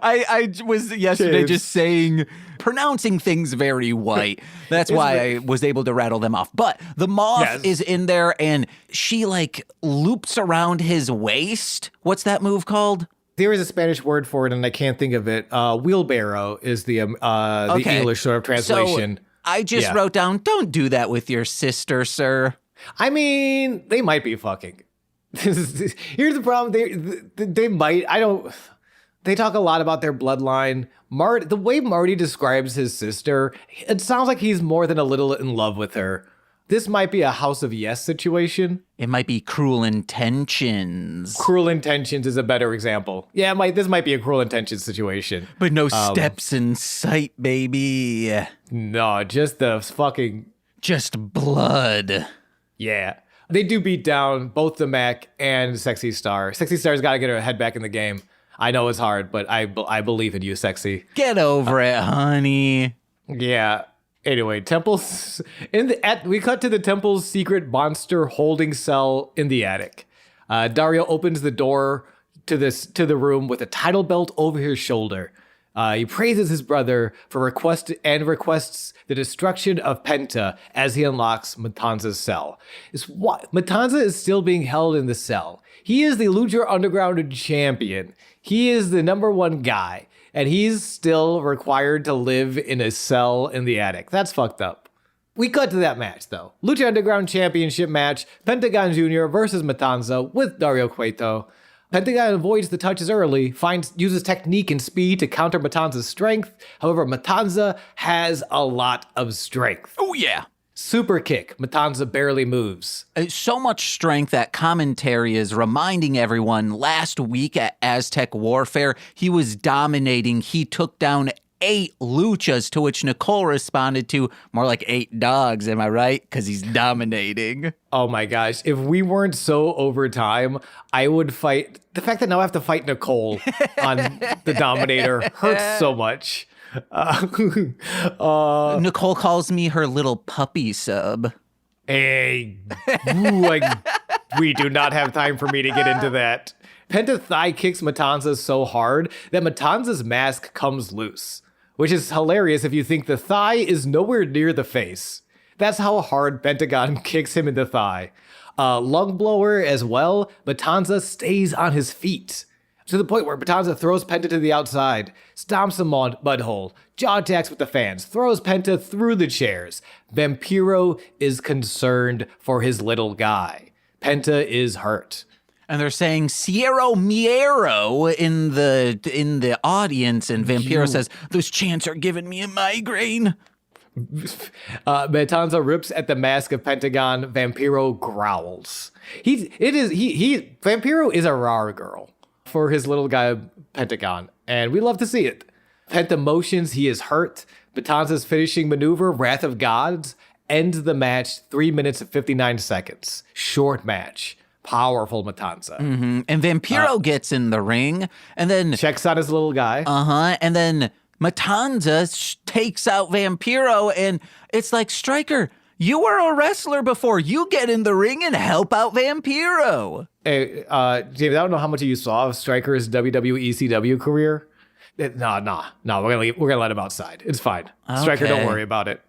I was yesterday just saying, pronouncing things very white. That's why I was able to rattle them off. But the moth is in there and she like loops around his waist. What's that move called? There is a Spanish word for it, and I can't think of it. Wheelbarrow is the English sort of translation. So I just wrote down, don't do that with your sister, sir. I mean, they might be fucking. Here's the problem. They might. They talk a lot about their bloodline. The way Marty describes his sister, it sounds like he's more than a little in love with her. This might be a House of Yes situation. It might be Cruel Intentions. Cruel Intentions is a better example. Yeah, this might be a Cruel Intentions situation. But no steps in sight, baby. No, just the fucking... Just blood. Yeah. They do beat down both the Mac and Sexy Star. Sexy Star's got to get her head back in the game. I know it's hard, but I believe in you, Sexy. Get over it, honey. Yeah. Anyway, Temple's we cut to the Temple's secret monster holding cell in the attic. Dario opens the door to the room with a title belt over his shoulder. He praises his brother for requests the destruction of Penta as he unlocks Matanza's cell. Matanza is still being held in the cell. He is the Lucha Underground champion. He is the number one guy. And he's still required to live in a cell in the attic. That's fucked up. We cut to that match, though. Lucha Underground Championship match, Pentagón Jr. versus Matanza with Dario Cueto. Pentagón avoids the touches early, uses technique and speed to counter Matanza's strength. However, Matanza has a lot of strength. Oh, yeah. Super kick. Matanza barely moves. So much strength that commentary is reminding everyone last week at Aztec Warfare, he was dominating. He took down 8 luchas, to which Nicole responded to, more like 8 dogs, am I right? Because he's dominating. Oh my gosh. If we weren't so over time, I would fight. The fact that now I have to fight Nicole on the Dominator hurts so much. Nicole calls me her little puppy sub. Hey, we do not have time for me to get into that. Penta thigh kicks Matanza so hard that Matanza's mask comes loose, which is hilarious if you think the thigh is nowhere near the face. That's how hard Pentagón kicks him in the thigh. Lung blower as well, Matanza stays on his feet. to the point where Matanza throws Penta to the outside, stomps a mud hole, jaw attacks with the fans, throws Penta through the chairs. Vampiro is concerned for his little guy. Penta is hurt. And they're saying Ciero Miero in the audience, and Vampiro says, "Those chants are giving me a migraine." Matanza rips at the mask of Pentagón. Vampiro growls. Vampiro is a rar girl for his little guy Pentagón, and we love to see it. Penta motions, he is hurt. Matanza's finishing maneuver, Wrath of Gods, ends the match 3 minutes and 59 seconds. Short match. Powerful Matanza. Mm-hmm. And Vampiro gets in the ring and then checks out his little guy. And then Matanza takes out Vampiro, and it's like, Stryker, you were a wrestler before. You get in the ring and help out Vampiro. Hey, James, I don't know how much of you saw of Stryker's WWE ECW career. No. We're gonna let him outside. It's fine. Okay. Stryker, don't worry about it.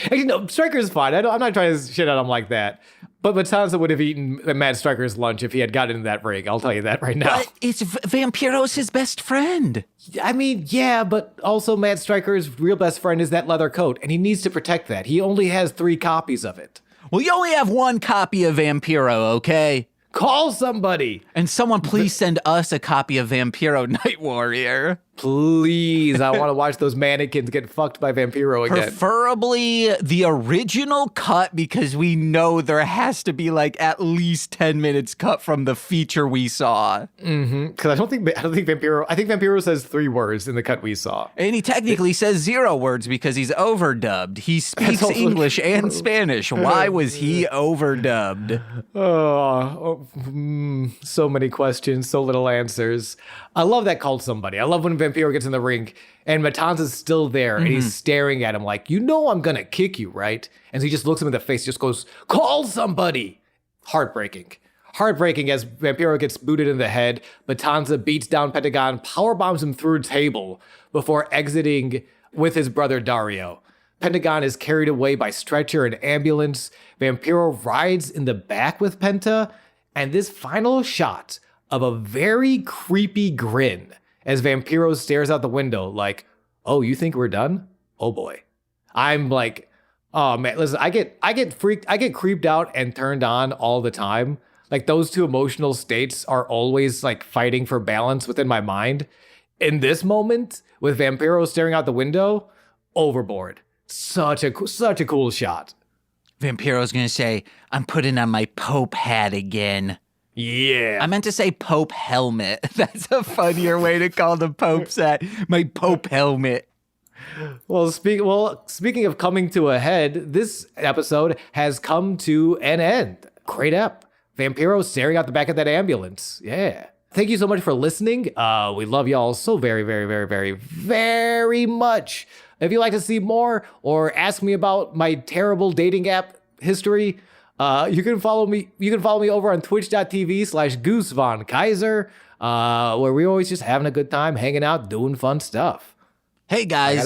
Actually, no, Stryker's fine. I'm not trying to shit on him like that. But Matanza would have eaten Matt Stryker's lunch if he had gotten in that ring. I'll tell you that right now. But it's Vampiro's his best friend. I mean, yeah, but also Matt Stryker's real best friend is that leather coat, and he needs to protect that. He only has 3 copies of it. Well, you only have 1 copy of Vampiro, okay? Call somebody. And someone please send us a copy of Vampiro Night Warrior. Please, I want to watch those mannequins get fucked by Vampiro again. Preferably the original cut, because we know there has to be like at least 10 minutes cut from the feature we saw. Mm-hmm. Because I don't think Vampiro. I think Vampiro says 3 words in the cut we saw, and he technically says 0 words because he's overdubbed. He speaks English and Spanish. Why was he overdubbed? So many questions, so little answers. I love that called somebody. I love when Vampiro gets in the ring and Matanza's still there and he's staring at him like, you know I'm gonna kick you, right? And so he just looks him in the face, just goes, call somebody. Heartbreaking as Vampiro gets booted in the head. Matanza beats down Pentagón, powerbombs him through a table before exiting with his brother Dario. Pentagón is carried away by stretcher and ambulance. Vampiro rides in the back with Penta, and this final shot of a very creepy grin as Vampiro stares out the window like, oh, you think we're done? Oh boy. I'm like, oh man, listen, I get creeped out and turned on all the time. Like those 2 emotional states are always like fighting for balance within my mind. In this moment, with Vampiro staring out the window, overboard. Such a cool shot. Vampiro's gonna say, I'm putting on my Pope hat again. Yeah. I meant to say Pope helmet. That's a funnier way to call the Pope's hat. My Pope helmet. Well, speaking of coming to a head, this episode has come to an end. Great ep. Vampiro staring out the back of that ambulance. Yeah. Thank you so much for listening. We love y'all so very, very, very, very, very much. If you'd like to see more or ask me about my terrible dating app history, you can follow me. You can follow me over on twitch.tv/GooseVonKaiser, where we're always just having a good time, hanging out, doing fun stuff. Hey guys,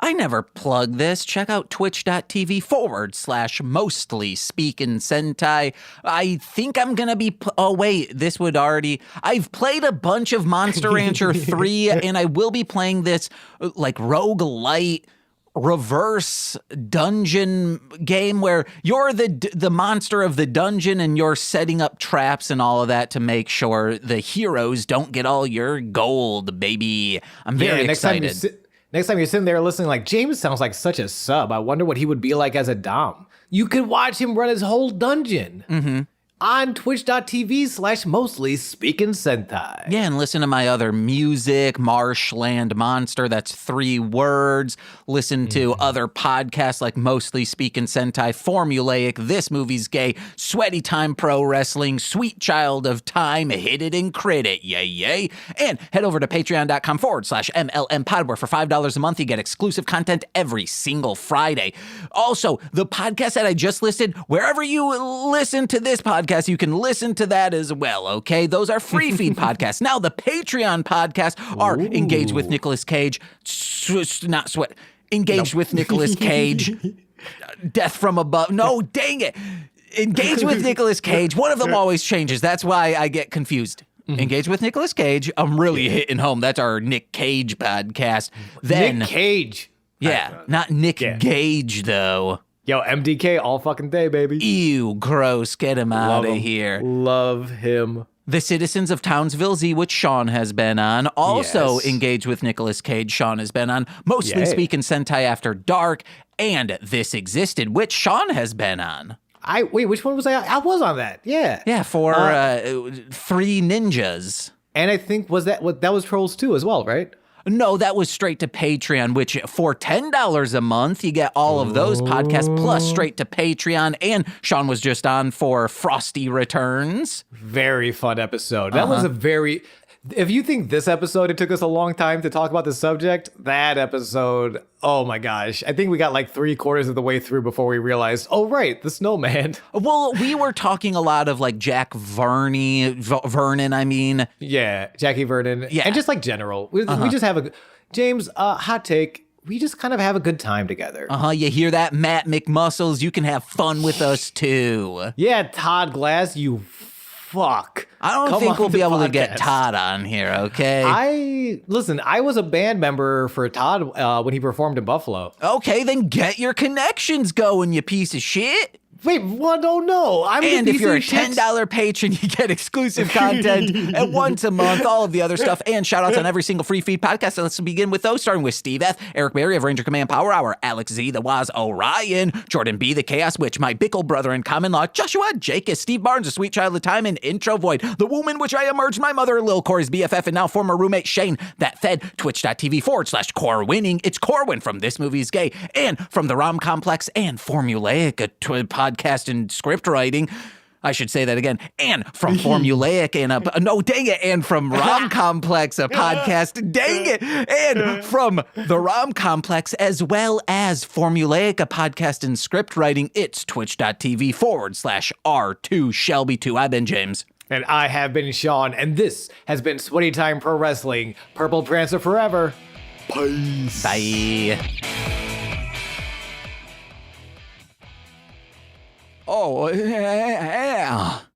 I never plug this. Check out twitch.tv/mostly speaking Sentai. I think I'm going to be, I've played a bunch of Monster Rancher 3, and I will be playing this like roguelite reverse dungeon game where you're the monster of the dungeon and you're setting up traps and all of that to make sure the heroes don't get all your gold, baby. I'm very excited. Next time you're sitting there listening like, James sounds like such a sub. I wonder what he would be like as a dom. You could watch him run his whole dungeon. On twitch.tv/mostly speaking Sentai. Yeah, and listen to my other music, Marshland Monster, that's 3 words. Listen to other podcasts like Mostly Speaking Sentai, Formulaic, This Movie's Gay, Sweaty Time Pro Wrestling, Sweet Child of Time, Hit It and Crit It, yay, yay. And head over to patreon.com/MLM where for $5 a month you get exclusive content every single Friday. Also, the podcast that I just listed, wherever you listen to this podcast, you can listen to that as well, okay? Those are free feed podcasts. Now, the Patreon podcasts are Engaged with Nicolas Cage, Engaged with Nicolas Cage, Death from Above. No, dang it. Engaged with Nicolas Cage. One of them always changes. That's why I get confused. Engage with Nicolas Cage. I'm really hitting home. That's our Nick Cage podcast. Then Nick Cage. Yeah, not Nick Gage, though. Yo, MDK all fucking day, baby. Ew, gross. Get him out of here. Love him. The Citizens of Townsville Z, which Sean has been on. Also Engage with Nicolas Cage, Sean has been on. Mostly Speaking Sentai After Dark. And This Existed, which Sean has been on. Wait, which one was I? I was on that. Yeah. Yeah, for Three Ninjas. And I think that was Trolls 2 as well, right? No, that was straight to Patreon, which for $10 a month, you get all of those podcasts plus straight to Patreon. And Sean was just on for Frosty Returns. Very fun episode. That was if you think this episode, it took us a long time to talk about the subject, that episode, oh my gosh. I think we got like 3/4 of the way through before we realized, oh, right, the snowman. Well, we were talking a lot of like Jack Vernon, I mean. Yeah, Jackie Vernon. Yeah. And just like general. We just have James, hot take. We just kind of have a good time together. You hear that, Matt McMuscles? You can have fun with us too. Yeah, Todd Glass, you fuck. I don't think we'll be able to get Todd on here, okay? I was a band member for Todd when he performed in Buffalo. Okay, then get your connections going, you piece of shit. Wait, what? Oh no! And if you're a $10 patron, you get exclusive content and once a month, all of the other stuff, and shout outs on every single free feed podcast. So let's begin with those, starting with Steve F., Eric Berry of Ranger Command Power Hour, Alex Z, the Waz Orion, Jordan B, the Chaos Witch, my Bickle brother in common law, Joshua Jacobs, Steve Barnes, a sweet child of time, and Intro Void, the womb in which I emerged, my mother, Lil Corey's BFF, and now former roommate Shane, that fed, twitch.tv/Core Winning. It's Corwin from This Movie's Gay, and from the Rom Complex and Formulaic, a podcast and script writing. I should say that again. And from Formulaic and from Rom Complex, a podcast, dang it, and from the Rom Complex, as well as Formulaic, a podcast and script writing. It's twitch.tv/R2 Shelby2. I've been James. And I have been Sean, and this has been Sweaty Time Pro Wrestling. Purple Prancer forever. Peace. Bye. Oh, yeah.